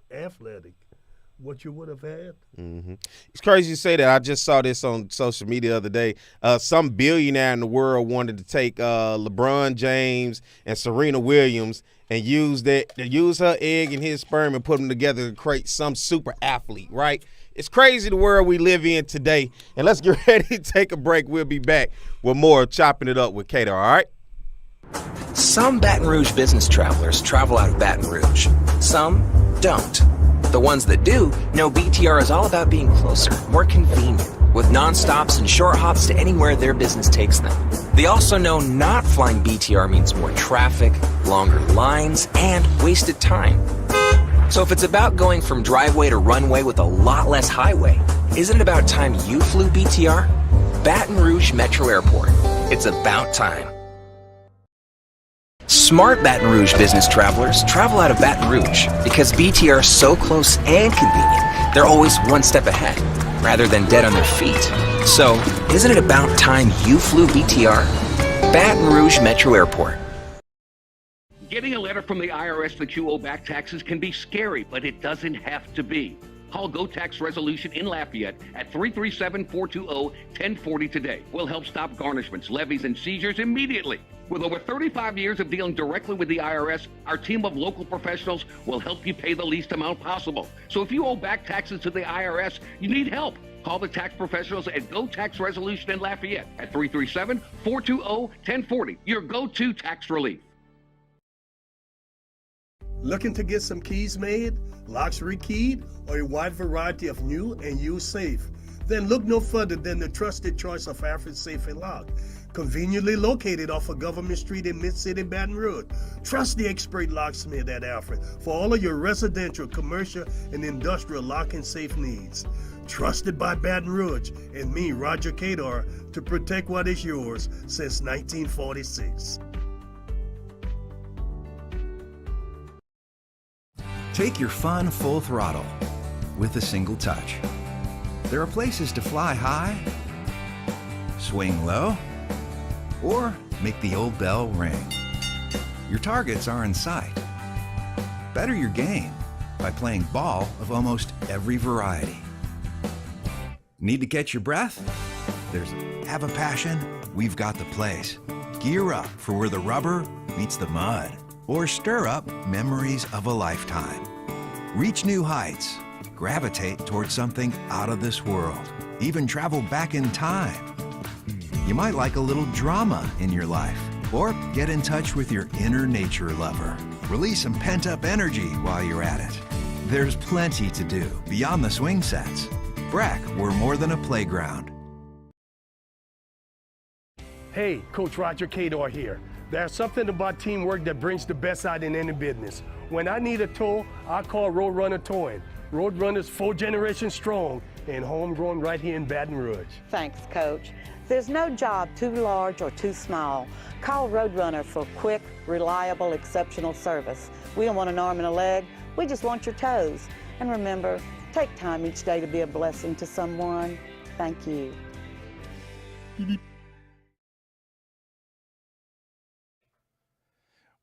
Speaker 3: what you would have had?
Speaker 2: It's crazy you say that. I just saw this on social media the other day. Some billionaire in the world wanted to take LeBron James and Serena Williams and use her egg and his sperm and put them together to create some super athlete, right? It's crazy the world we live in today. And let's get ready to take a break. We'll be back with more Chopping It Up with Cador, all right?
Speaker 5: Some Baton Rouge business travelers travel out of Baton Rouge. Some don't. The ones that do know BTR is all about being closer, more convenient, with nonstops and short hops to anywhere their business takes them. They also know not flying BTR means more traffic, longer lines, and wasted time. So if it's about going from driveway to runway with a lot less highway, isn't it about time you flew BTR? Baton Rouge Metro Airport. It's about time. Smart Baton Rouge business travelers travel out of Baton Rouge because BTR is so close and convenient, they're always one step ahead, rather than dead on their feet. So, isn't it about time you flew BTR? Baton Rouge Metro Airport.
Speaker 6: Getting a letter from the IRS that you owe back taxes can be scary, but it doesn't have to be. Call Go Tax Resolution in Lafayette at 337-420-1040 today. We'll help stop garnishments, levies, and seizures immediately. With over 35 years of dealing directly with the IRS, our team of local professionals will help you pay the least amount possible. So if you owe back taxes to the IRS, you need help. Call the tax professionals at Go Tax Resolution in Lafayette at 337-420-1040. Your go-to tax relief.
Speaker 3: Looking to get some keys made, locks rekeyed, or a wide variety of new and used safe? Then look no further than the trusted choice of Alfred Safe & Lock. Conveniently located off of Government Street in Mid-City, Baton Rouge. Trust the expert locksmith at Alfred for all of your residential, commercial, and industrial lock and safe needs. Trusted by Baton Rouge and me, Roger Cador, to protect what is yours since 1946.
Speaker 7: Take your fun full throttle with a single touch. There are places to fly high, swing low, or make the old bell ring. Your targets are in sight. Better your game by playing ball of almost every variety. Need to catch your breath? Have a passion? We've got the place. Gear up for where the rubber meets the mud, or stir up memories of a lifetime. Reach new heights, gravitate towards something out of this world, even travel back in time. You might like a little drama in your life, or get in touch with your inner nature lover. Release some pent-up energy while you're at it. There's plenty to do beyond the swing sets. BRAC, we're more than a playground.
Speaker 3: Hey, Coach Roger Cador here. There's something about teamwork that brings the best out in any business. When I need a tow, I call Roadrunner Towing. Roadrunners 4 generations strong and homegrown right here in Baton Rouge.
Speaker 8: Thanks, Coach. There's no job too large or too small. Call Roadrunner for quick, reliable, exceptional service. We don't want an arm and a leg. We just want your toes. And remember, take time each day to be a blessing to someone. Thank you.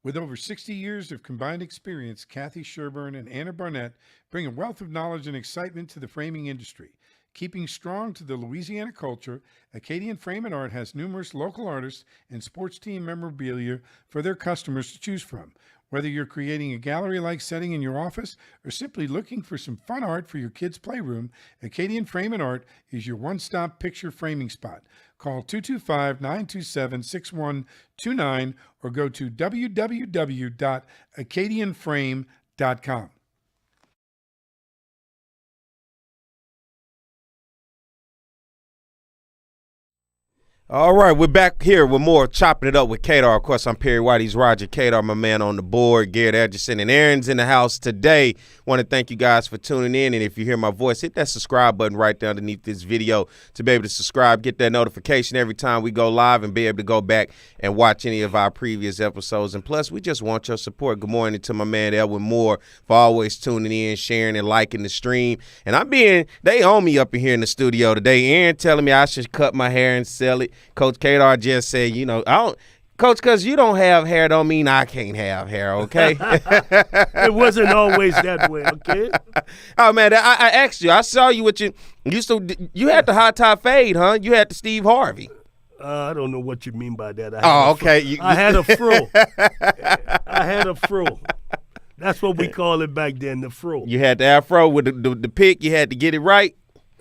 Speaker 9: With over 60 years of combined experience, Kathy Sherburne and Anna Barnett bring a wealth of knowledge and excitement to the framing industry. Keeping strong to the Louisiana culture, Acadian Frame and Art has numerous local artists and sports team memorabilia for their customers to choose from. Whether you're creating a gallery-like setting in your office or simply looking for some fun art for your kids' playroom, Acadian Frame and Art is your one-stop picture framing spot. Call 225-927-6129 or go to www.acadianframe.com.
Speaker 2: All right, we're back here with more Chopping It Up with Cador. Of course, I'm Perry White. He's Roger Cador, my man on the board. Garrett Edgerson and Aaron's in the house today. Want to thank you guys for tuning in. And if you hear my voice, hit that subscribe button right there underneath this video to be able to subscribe, get that notification every time we go live, and be able to go back and watch any of our previous episodes. And plus, we just want your support. Good morning to my man Edwin Moore for always tuning in, sharing, and liking the stream. And they own me up in here in the studio today. Aaron telling me I should cut my hair and sell it. Coach Cador just said, Coach, because you don't have hair don't mean I can't have hair, okay?
Speaker 3: It wasn't always that way, okay?
Speaker 2: Oh, man, I asked you. I saw you with you had the hot top fade, huh? You had the Steve Harvey.
Speaker 3: I don't know what you mean by that.
Speaker 2: Okay.
Speaker 3: I had a fro. I had a fro. That's what we call it back then, the fro.
Speaker 2: You had the afro with the pick. You had to get it right.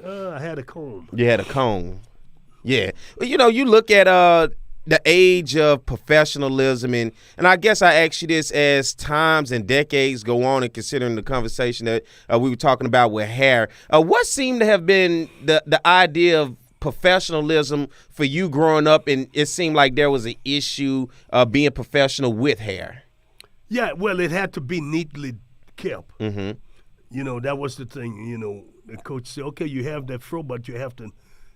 Speaker 3: I had a comb.
Speaker 2: You had a comb. Yeah. Well, you look at the age of professionalism, and I guess I ask you this as times and decades go on, and considering the conversation that we were talking about with hair, what seemed to have been the idea of professionalism for you growing up, and it seemed like there was an issue being professional with hair?
Speaker 3: Yeah, well, it had to be neatly kept.
Speaker 2: Mm-hmm.
Speaker 3: That was the thing. The coach said, okay, you have that fro, but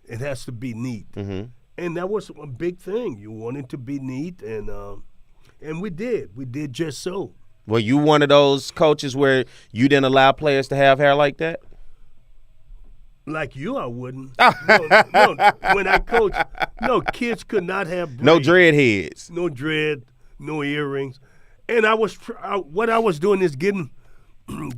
Speaker 3: it has to be neat.
Speaker 2: Mm-hmm.
Speaker 3: And that was a big thing. You wanted to be neat, and we did. We did just so.
Speaker 2: Were you one of those coaches where you didn't allow players to have hair like that?
Speaker 3: Like you, I wouldn't. No, when I coached, kids could not have braids.
Speaker 2: No dread heads.
Speaker 3: No dread, no earrings. And what I was doing is getting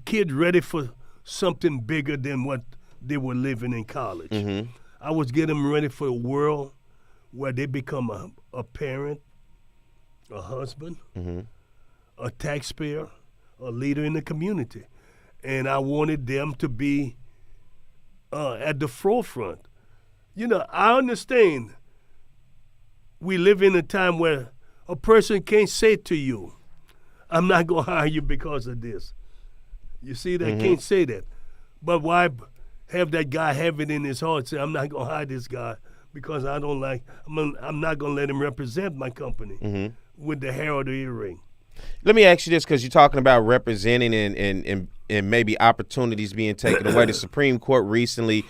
Speaker 3: kids ready for something bigger than what they were living in college.
Speaker 2: Mm-hmm.
Speaker 3: I was getting them ready for a world where they become a parent, a husband,
Speaker 2: mm-hmm.
Speaker 3: a taxpayer, a leader in the community. And I wanted them to be at the forefront. I understand we live in a time where a person can't say to you, I'm not going to hire you because of this. You see, they can't say that. But why have that guy have it in his heart, say, I'm not going to hire this guy because I'm not going to let him represent my company with the hair or the earring.
Speaker 2: Let me ask you this, because you're talking about representing and maybe opportunities being taken away. The Supreme Court recently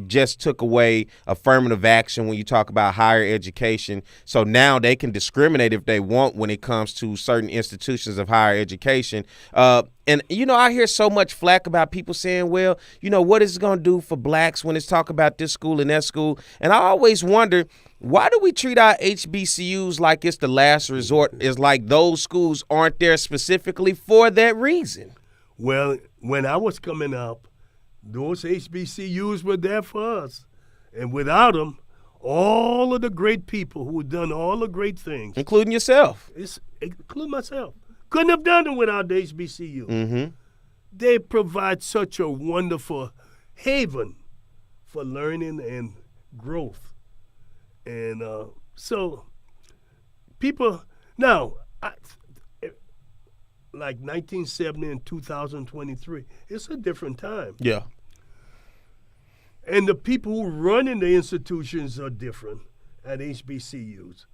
Speaker 2: just took away affirmative action when you talk about higher education. So now they can discriminate if they want when it comes to certain institutions of higher education. And, I hear so much flack about people saying, well, what is it going to do for blacks when it's talk about this school and that school? And I always wonder, why do we treat our HBCUs like it's the last resort? It's like those schools aren't there specifically for that reason.
Speaker 3: Well, when I was coming up, those HBCUs were there for us. And without them, all of the great people who had done all the great things.
Speaker 2: Including yourself.
Speaker 3: Including myself. Couldn't have done it without the HBCU.
Speaker 2: Mm-hmm.
Speaker 3: They provide such a wonderful haven for learning and growth. And so people, now, like 1970 and 2023, it's a different time.
Speaker 2: Yeah.
Speaker 3: And the people who run in the institutions are different at HBCUs.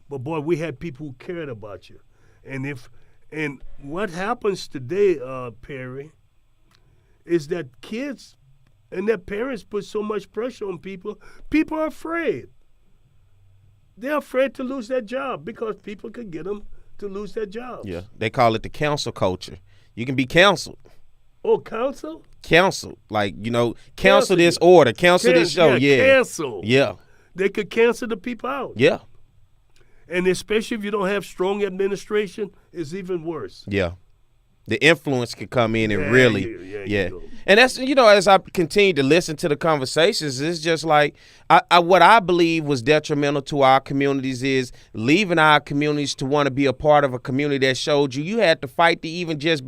Speaker 3: But boy, we had people who cared about you. And what happens today, Perry, is that kids and their parents put so much pressure on people. People are afraid. They're afraid to lose their job because people could get them to lose their jobs.
Speaker 2: Yeah, they call it the cancel culture. You can be canceled.
Speaker 3: Oh, counsel?
Speaker 2: Cancel, like, cancel this order, cancel this show. Yeah,
Speaker 3: cancel.
Speaker 2: Yeah,
Speaker 3: They could cancel the people out.
Speaker 2: yeah,
Speaker 3: And especially if you don't have strong administration, it's even worse.
Speaker 2: yeah. The influence could come in and
Speaker 3: Yeah,
Speaker 2: really,
Speaker 3: you go.
Speaker 2: And that's, as I continue to listen to the conversations, it's just like what I believe was detrimental to our communities is leaving our communities to want to be a part of a community that showed you had to fight to even just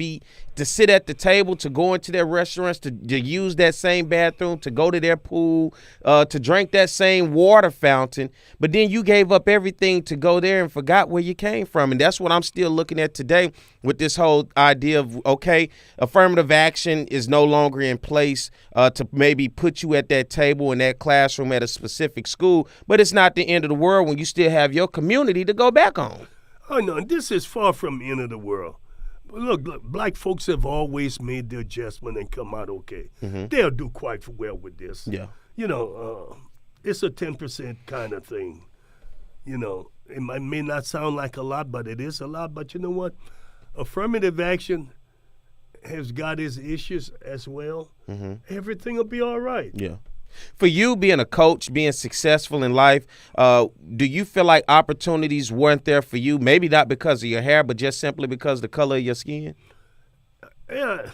Speaker 2: to sit at the table, to go into their restaurants, to use that same bathroom, to go to their pool, to drink that same water fountain. But then you gave up everything to go there and forgot where you came from. And that's what I'm still looking at today with this whole idea of, okay, affirmative action is no longer in place to maybe put you at that table in that classroom at a specific school. But it's not the end of the world when you still have your community to go back on.
Speaker 3: Oh, no, this is far from the end of the world. Look, black folks have always made the adjustment and come out okay. They'll do quite well with this.
Speaker 2: Yeah.
Speaker 3: It's a 10% kind of thing. It may not sound like a lot, but it is a lot. But you know what? Affirmative action has got its issues as well. Everything will be all right.
Speaker 2: Yeah. For you being a coach, being successful in life, do you feel like opportunities weren't there for you? Maybe not because of your hair, but just simply because of the color of your skin?
Speaker 3: Yeah.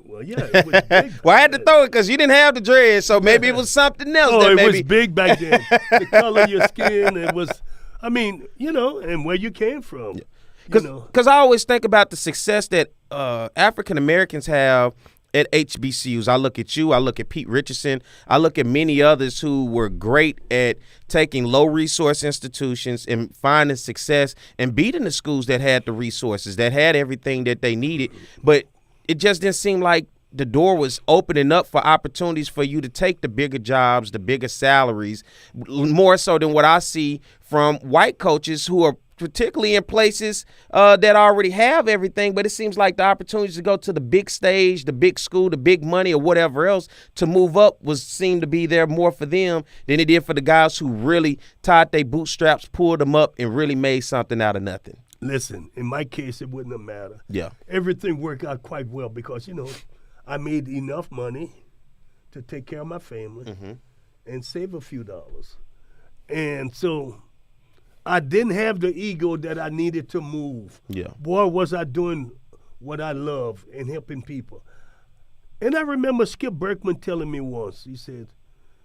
Speaker 3: Well, yeah, it was big.
Speaker 2: Well, I had to throw it because you didn't have the dreads, so maybe it was something else.
Speaker 3: Oh,
Speaker 2: that
Speaker 3: it was
Speaker 2: maybe...
Speaker 3: big back then. The color of your skin, it was, and where you came from.
Speaker 2: Because I always think about the success that African Americans have at HBCUs. I look at you, I look at Pete Richardson, I look at many others who were great at taking low resource institutions and finding success and beating the schools that had the resources, that had everything that they needed. But it just didn't seem like the door was opening up for opportunities for you to take the bigger jobs, the bigger salaries, more so than what I see from white coaches who are particularly in places that already have everything, but it seems like the opportunities to go to the big stage, the big school, the big money, or whatever else to move up seemed to be there more for them than it did for the guys who really tied their bootstraps, pulled them up, and really made something out of nothing.
Speaker 3: Listen, in my case, it wouldn't have mattered.
Speaker 2: Yeah.
Speaker 3: Everything worked out quite well because, I made enough money to take care of my family and save a few dollars. And so I didn't have the ego that I needed to move.
Speaker 2: Yeah.
Speaker 3: Boy, was I doing what I love and helping people. And I remember Skip Berkman telling me once, he said,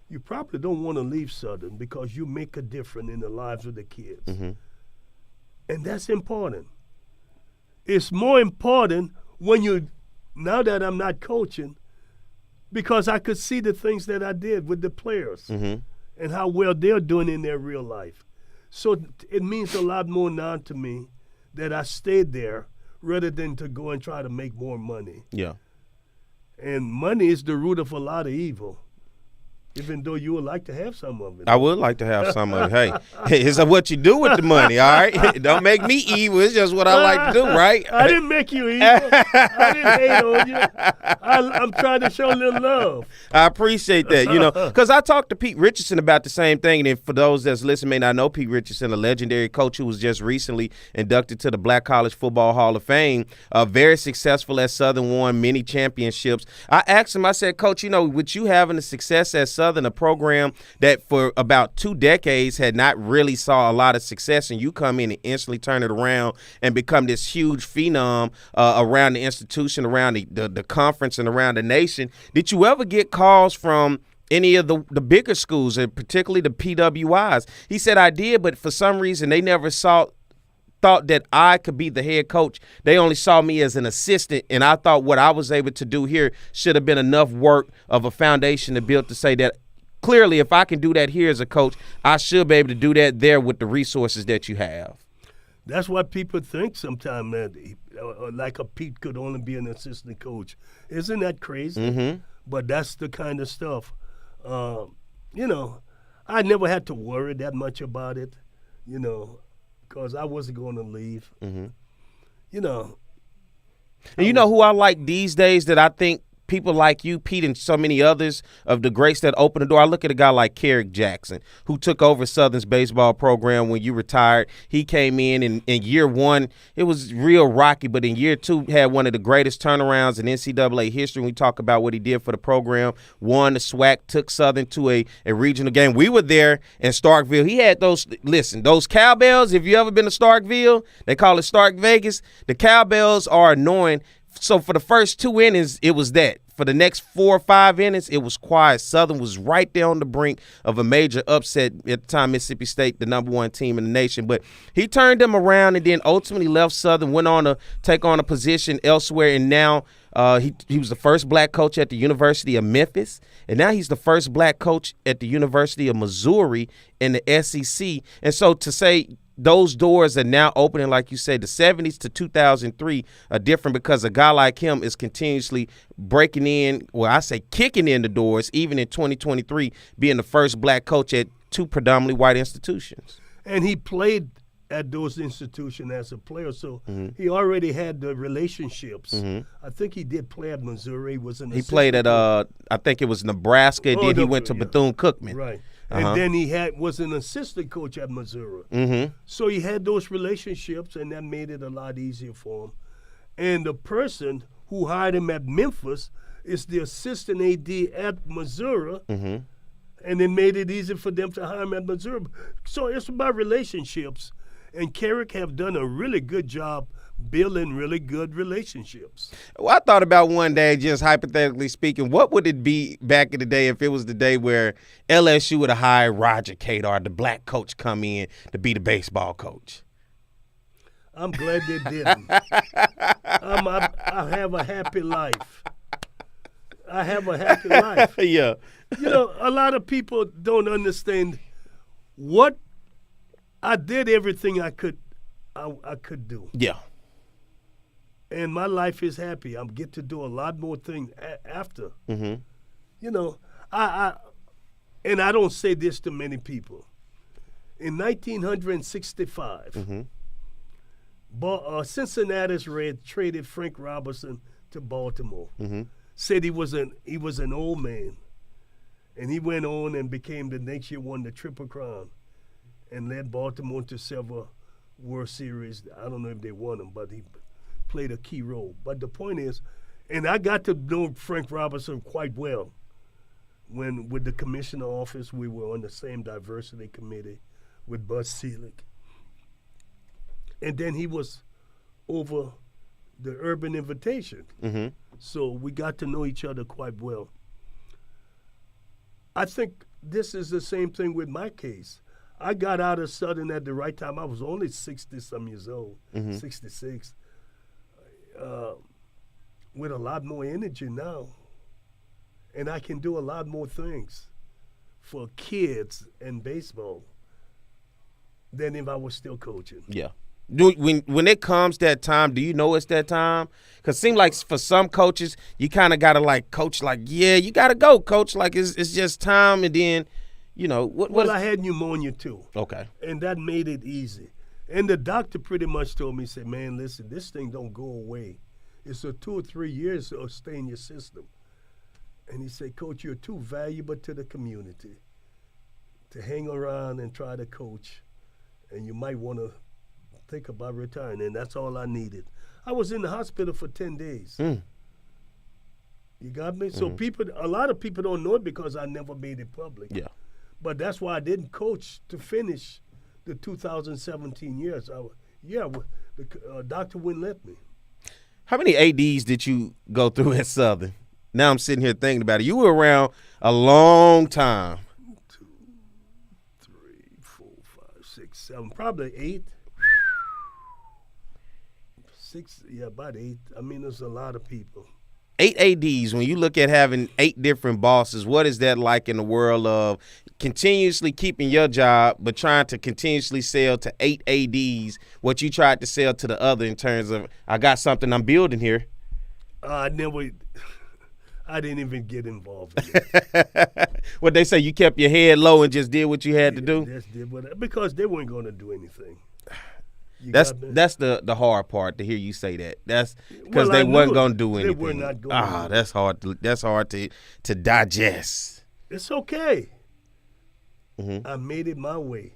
Speaker 3: you probably don't want to leave Southern because you make a difference in the lives of the kids. And that's important. It's more important now that I'm not coaching, because I could see the things that I did with the players and how well they're doing in their real life. So it means a lot more now to me that I stayed there rather than to go and try to make more money.
Speaker 2: Yeah.
Speaker 3: And money is the root of a lot of evil, even though you would like to have some of it.
Speaker 2: I would like to have some of it. Hey, it's what you do with the money, all right? Don't make me evil. It's just what I like to do, right?
Speaker 3: I didn't make you evil. I didn't hate on you. I'm trying to show a little love.
Speaker 2: I appreciate that, because I talked to Pete Richardson about the same thing. And for those that's listening may not know Pete Richardson, a legendary coach who was just recently inducted to the Black College Football Hall of Fame, very successful at Southern, won many championships. I asked him, I said, Coach, with you having the success at Southern, a program that for about 2 decades had not really saw a lot of success, and you come in and instantly turn it around and become this huge phenom around the institution, around the conference, and around the nation. Did you ever get calls from any of the bigger schools, and particularly the PWIs? He said, I did, but for some reason they never thought that I could be the head coach. They only saw me as an assistant, and I thought what I was able to do here should have been enough work of a foundation to build to say that clearly if I can do that here as a coach, I should be able to do that there with the resources that you have.
Speaker 3: That's what people think sometimes, that like a Pete could only be an assistant coach. Isn't that crazy? But that's the kind of stuff. I never had to worry that much about it, because I wasn't going to leave.
Speaker 2: And who I like these days that I think people like you, Pete, and so many others of the greats that opened the door. I look at a guy like Carrick Jackson, who took over Southern's baseball program when you retired. He came in year one, it was real rocky, but in year two, had one of the greatest turnarounds in NCAA history. When we talk about what he did for the program, won the SWAC, took Southern to a regional game. We were there in Starkville. He had those cowbells, if you ever been to Starkville, they call it Stark Vegas. The cowbells are annoying. So for the first 2 innings, it was that. For the next 4 or 5 innings, it was quiet. Southern was right there on the brink of a major upset at the time. Mississippi State, the #1 team in the nation. But he turned them around and then ultimately left Southern, went on to take on a position elsewhere, and now he was the first black coach at the University of Memphis, and now he's the first black coach at the University of Missouri in the SEC. And so to say those doors are now opening, like you said, the 70s to 2003 are different because a guy like him is continuously breaking in, well, I say kicking in the doors, even in 2023, being the first black coach at 2 predominantly white institutions.
Speaker 3: And he played at those institutions as a player, so he already had the relationships. I think he did play at Missouri. He
Speaker 2: played at, I think it was Nebraska, and then he went to Bethune-Cookman.
Speaker 3: Right. And then he was an assistant coach at Missouri. So he had those relationships, and that made it a lot easier for him. And the person who hired him at Memphis is the assistant AD at Missouri, and it made it easy for them to hire him at Missouri. So it's about relationships, and Carrick have done a really good job building really good relationships.
Speaker 2: Well, I thought about one day, just hypothetically speaking, what would it be back in the day if it was the day where LSU would have hired Roger Cador, the black coach, come in to be the baseball coach?
Speaker 3: I'm glad they didn't. I have a happy life. I have a happy life.
Speaker 2: Yeah.
Speaker 3: You know, a lot of people don't understand what I did. Everything I could do.
Speaker 2: Yeah.
Speaker 3: And my life is happy. I get to do a lot more things after. You know, I don't say this to many people. In 1965, Cincinnati's Reds traded Frank Robertson to Baltimore. Said he was an old man, and he went on and became the next year won the Triple Crown, and led Baltimore to several World Series. I don't know if they won them, but he played a key role. But the point is, and I got to know Frank Robertson quite well. When with the commissioner office, we were on the same diversity committee with Bud Selig. And then he was over the Urban Invitation. So we got to know each other quite well. I think this is the same thing with my case. I got out of Southern at the right time. I was only 60-some years old, 66. With a lot more energy now. And I can do a lot more things for kids and baseball than if I was still coaching.
Speaker 2: Yeah. When it comes that time, do you know it's that time? Because it seems like for some coaches, you kind of got to like coach like, yeah, you got to go, coach. Like it's just time, and then, you know.
Speaker 3: Well, I had pneumonia too.
Speaker 2: Okay. And
Speaker 3: that made it easy. And the doctor pretty much told me, said, man, listen, this thing don't go away. It's a 2 or 3 years it'll stay in your system. And he said, Coach, you're too valuable to the community to hang around and try to coach. And you might want to think about retiring. And that's all I needed. I was in the hospital for 10 days. You got me? So a lot of people don't know it because I never made it public.
Speaker 2: Yeah.
Speaker 3: But that's why I didn't coach to finish the 2017 years. The doctor wouldn't let me.
Speaker 2: How many ADs did you go through at Southern? Now I'm sitting here thinking about it. You were around a long time.
Speaker 3: 2, 3, 4, 5, 6, 7, probably 8. 6, yeah, about 8. I mean, there's a lot of people.
Speaker 2: 8 ADs, when you look at having 8 different bosses, what is that like in the world of continuously keeping your job but trying to continuously sell to 8 ADs what you tried to sell to the other in terms of, I got something I'm building here?
Speaker 3: I didn't even get involved in it.
Speaker 2: What they say, you kept your head low and just did what you had to do?
Speaker 3: Just did because they weren't going to do anything.
Speaker 2: That's the hard part to hear you say that. That's because
Speaker 3: Well,
Speaker 2: they
Speaker 3: I
Speaker 2: wasn't
Speaker 3: knew
Speaker 2: gonna do
Speaker 3: they
Speaker 2: anything.
Speaker 3: were not gonna do it.
Speaker 2: That's hard to digest.
Speaker 3: It's okay.
Speaker 2: Mm-hmm.
Speaker 3: I made it my way.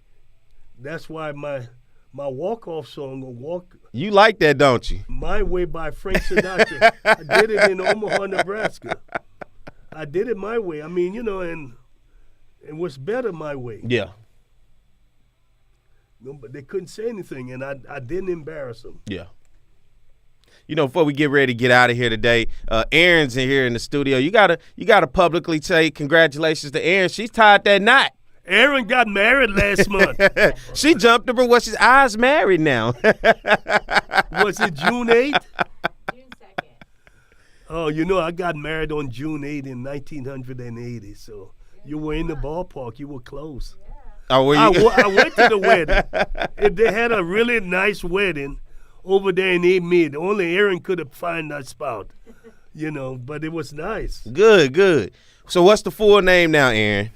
Speaker 3: That's why my walk-off song, "Walk
Speaker 2: You like that, don't you?
Speaker 3: My Way" by Frank Sinatra. I did it in Omaha, Nebraska. I did it my way. I mean, and it was better my way.
Speaker 2: Yeah.
Speaker 3: No, but they couldn't say anything, and I didn't embarrass them.
Speaker 2: Yeah. Before we get ready to get out of here today, Erin's in here in the studio. You gotta publicly say congratulations to Erin. She's tied that knot.
Speaker 3: Erin got married last month.
Speaker 2: She jumped up and she's eyes married now.
Speaker 3: Was it June 8th?
Speaker 10: June 2nd.
Speaker 3: Oh, I got married on June 8th in 1980, so you were in the ballpark. You were close.
Speaker 2: Oh, were
Speaker 3: I
Speaker 2: you?
Speaker 3: went to the wedding. They had a really nice wedding over there in Amen. Only Erin could have found that spot, but it was nice.
Speaker 2: Good. So what's the full name now, Erin?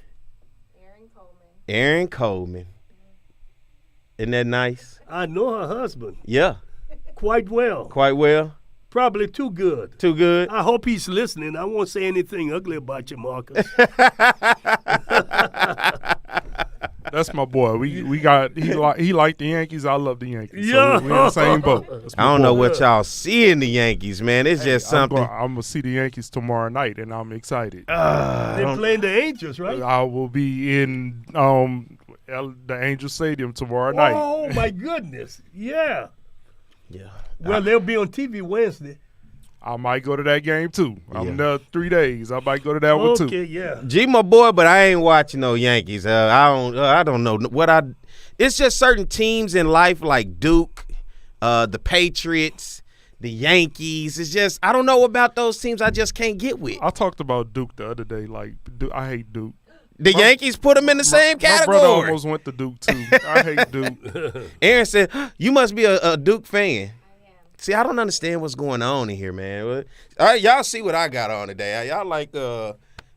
Speaker 10: Erin Coleman.
Speaker 2: Erin Coleman. Isn't that nice?
Speaker 3: I know her husband
Speaker 2: Yeah.
Speaker 3: quite well.
Speaker 2: Quite well.
Speaker 3: Probably too good.
Speaker 2: Too good.
Speaker 3: I hope he's listening. I won't say anything ugly about you, Marcus.
Speaker 4: That's my boy. We got he liked the Yankees. I love the Yankees.
Speaker 3: Yeah.
Speaker 4: So we in the same boat. That's my
Speaker 2: I don't know
Speaker 4: boy.
Speaker 2: what y'all see in the Yankees, man. It's just something.
Speaker 4: I'm gonna see the Yankees tomorrow night, and I'm excited.
Speaker 3: They're playing the Angels, right?
Speaker 4: I will be in the Angel Stadium tomorrow night.
Speaker 3: Oh, my goodness. Yeah.
Speaker 2: Yeah.
Speaker 3: Well, they'll be on TV Wednesday.
Speaker 4: I might go to that game too.
Speaker 2: Yeah.
Speaker 4: I'm there 3 days. I might go to that one too.
Speaker 3: Okay, yeah.
Speaker 2: G my boy, but I ain't watching no Yankees. I don't know what I. It's just certain teams in life like Duke, the Patriots, the Yankees. It's just I don't know about those teams. I just can't get with.
Speaker 4: I talked about Duke the other day. Like I hate Duke.
Speaker 2: The Yankees put them in the same
Speaker 4: My
Speaker 2: category.
Speaker 4: brother almost went to Duke too. I hate Duke.
Speaker 2: Aaron said, "You must be a Duke fan." See, I don't understand what's going on in here, man. All right, y'all see what I got on today. Y'all like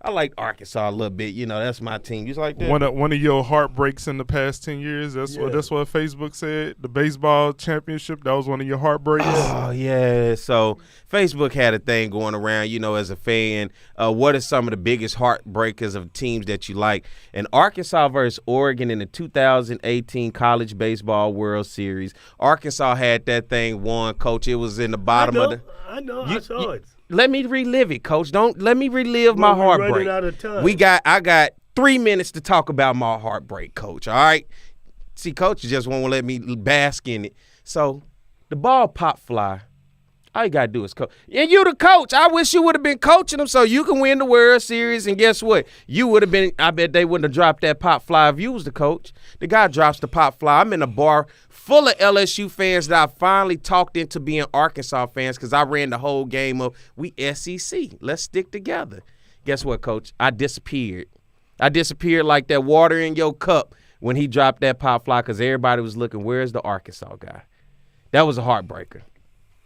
Speaker 2: I like Arkansas a little bit. That's my team. You like that?
Speaker 4: One of your heartbreaks in the past 10 years. That's what Facebook said. The baseball championship. That was one of your heartbreaks.
Speaker 2: Oh yeah. So Facebook had a thing going around. As a fan, what are some of the biggest heartbreakers of teams that you like? And Arkansas versus Oregon in the 2018 College Baseball World Series. Arkansas had that thing won, Coach. It was in the bottom of the.
Speaker 3: I know. I saw it.
Speaker 2: Let me relive it, Coach. Don't let me relive my
Speaker 3: We're
Speaker 2: heartbreak.
Speaker 3: running out of time.
Speaker 2: I got 3 minutes to talk about my heartbreak, Coach. All right. See, Coach just won't let me bask in it. So the ball pop fly. All you gotta do is coach. And you the coach. I wish you would have been coaching them so you can win the World Series. And guess what? You would have been. I bet they wouldn't have dropped that pop fly if you was the coach. The guy drops the pop fly. I'm in a bar full of LSU fans that I finally talked into being Arkansas fans because I ran the whole game of we SEC. Let's stick together. Guess what, Coach? I disappeared. I disappeared like that water in your cup when he dropped that pop fly because everybody was looking, where's the Arkansas guy? That was a heartbreaker.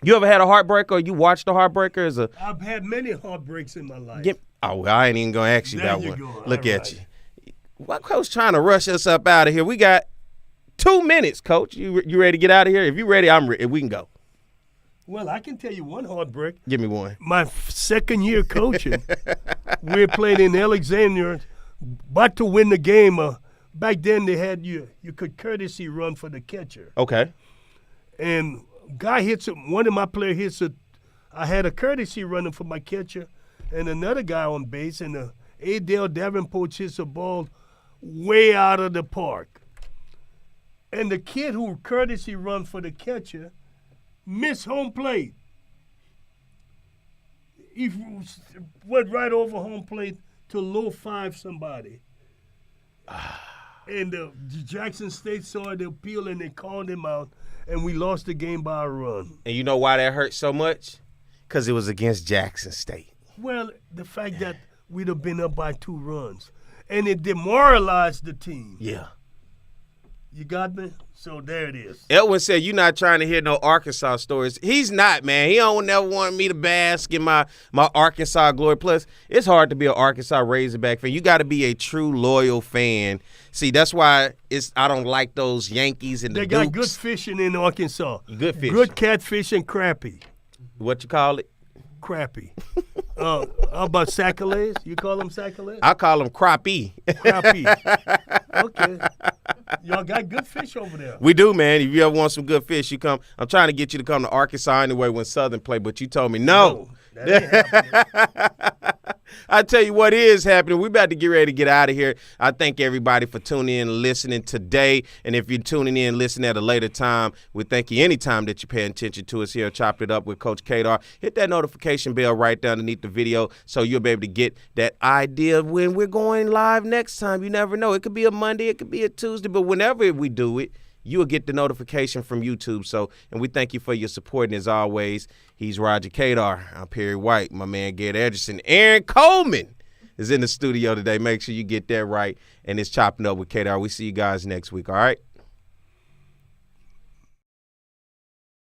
Speaker 2: You ever had a heartbreaker or you watched a heartbreaker?
Speaker 3: I've had many heartbreaks in my life.
Speaker 2: Well, I ain't even going to ask you
Speaker 3: There
Speaker 2: that
Speaker 3: you
Speaker 2: one.
Speaker 3: go.
Speaker 2: Look
Speaker 3: All
Speaker 2: at
Speaker 3: right.
Speaker 2: you. Why Coach trying to rush us up out of here? We got 2 minutes, Coach. You ready to get out of here? If you ready, I'm ready. We can go.
Speaker 3: Well, I can tell you one heartbreak.
Speaker 2: Give me one.
Speaker 3: My second year coaching, we played in Alexandria, about to win the game. Back then they had you could courtesy run for the catcher.
Speaker 2: Okay.
Speaker 3: And guy hits it, one of my players hits it. I had a courtesy running for my catcher and another guy on base, and Adele Davenport hits a ball way out of the park. And the kid who courtesy run for the catcher missed home plate. He went right over home plate to low five somebody. And Jackson State saw the appeal and they called him out, and we lost the game by a run.
Speaker 2: And you know why that hurt so much? Because it was against Jackson State.
Speaker 3: Well, the fact that we'd have been up by 2 runs, and it demoralized the team.
Speaker 2: Yeah.
Speaker 3: You got me? So there it is.
Speaker 2: Elwin said you're not trying to hear no Arkansas stories. He's not, man. He don't never want me to bask in my Arkansas glory. Plus, it's hard to be an Arkansas Razorback fan. You got to be a true loyal fan. See, that's why I don't like those Yankees and the
Speaker 3: They got
Speaker 2: Dukes.
Speaker 3: good fishing in Arkansas.
Speaker 2: Good fishing.
Speaker 3: Good catfish and crappie.
Speaker 2: What you call it?
Speaker 3: Crappie. How about sacalets? You call them sacalets?
Speaker 2: I call them crappie.
Speaker 3: Crappie. Okay. Y'all got good fish over there.
Speaker 2: We do, man. If you ever want some good fish, you come. I'm trying to get you to come to Arkansas anyway when Southern play, but you told me no.
Speaker 3: That ain't happening.
Speaker 2: I tell you what is happening. We're about to get ready to get out of here. I thank everybody for tuning in and listening today. And if you're tuning in and listening at a later time, we thank you anytime that you're paying attention to us here. Chop It Up with Coach Cador. Hit that notification bell right down underneath the video so you'll be able to get that idea of when we're going live next time. You never know. It could be a Monday. It could be a Tuesday. But whenever we do it, you will get the notification from YouTube. So, and we thank you for your support. And as always, he's Roger Cador. I'm Perry White. My man, Garrett Edgerson. Aaron Coleman is in the studio today. Make sure you get that right. And it's Chopping Up with Cador. We see you guys next week, all right?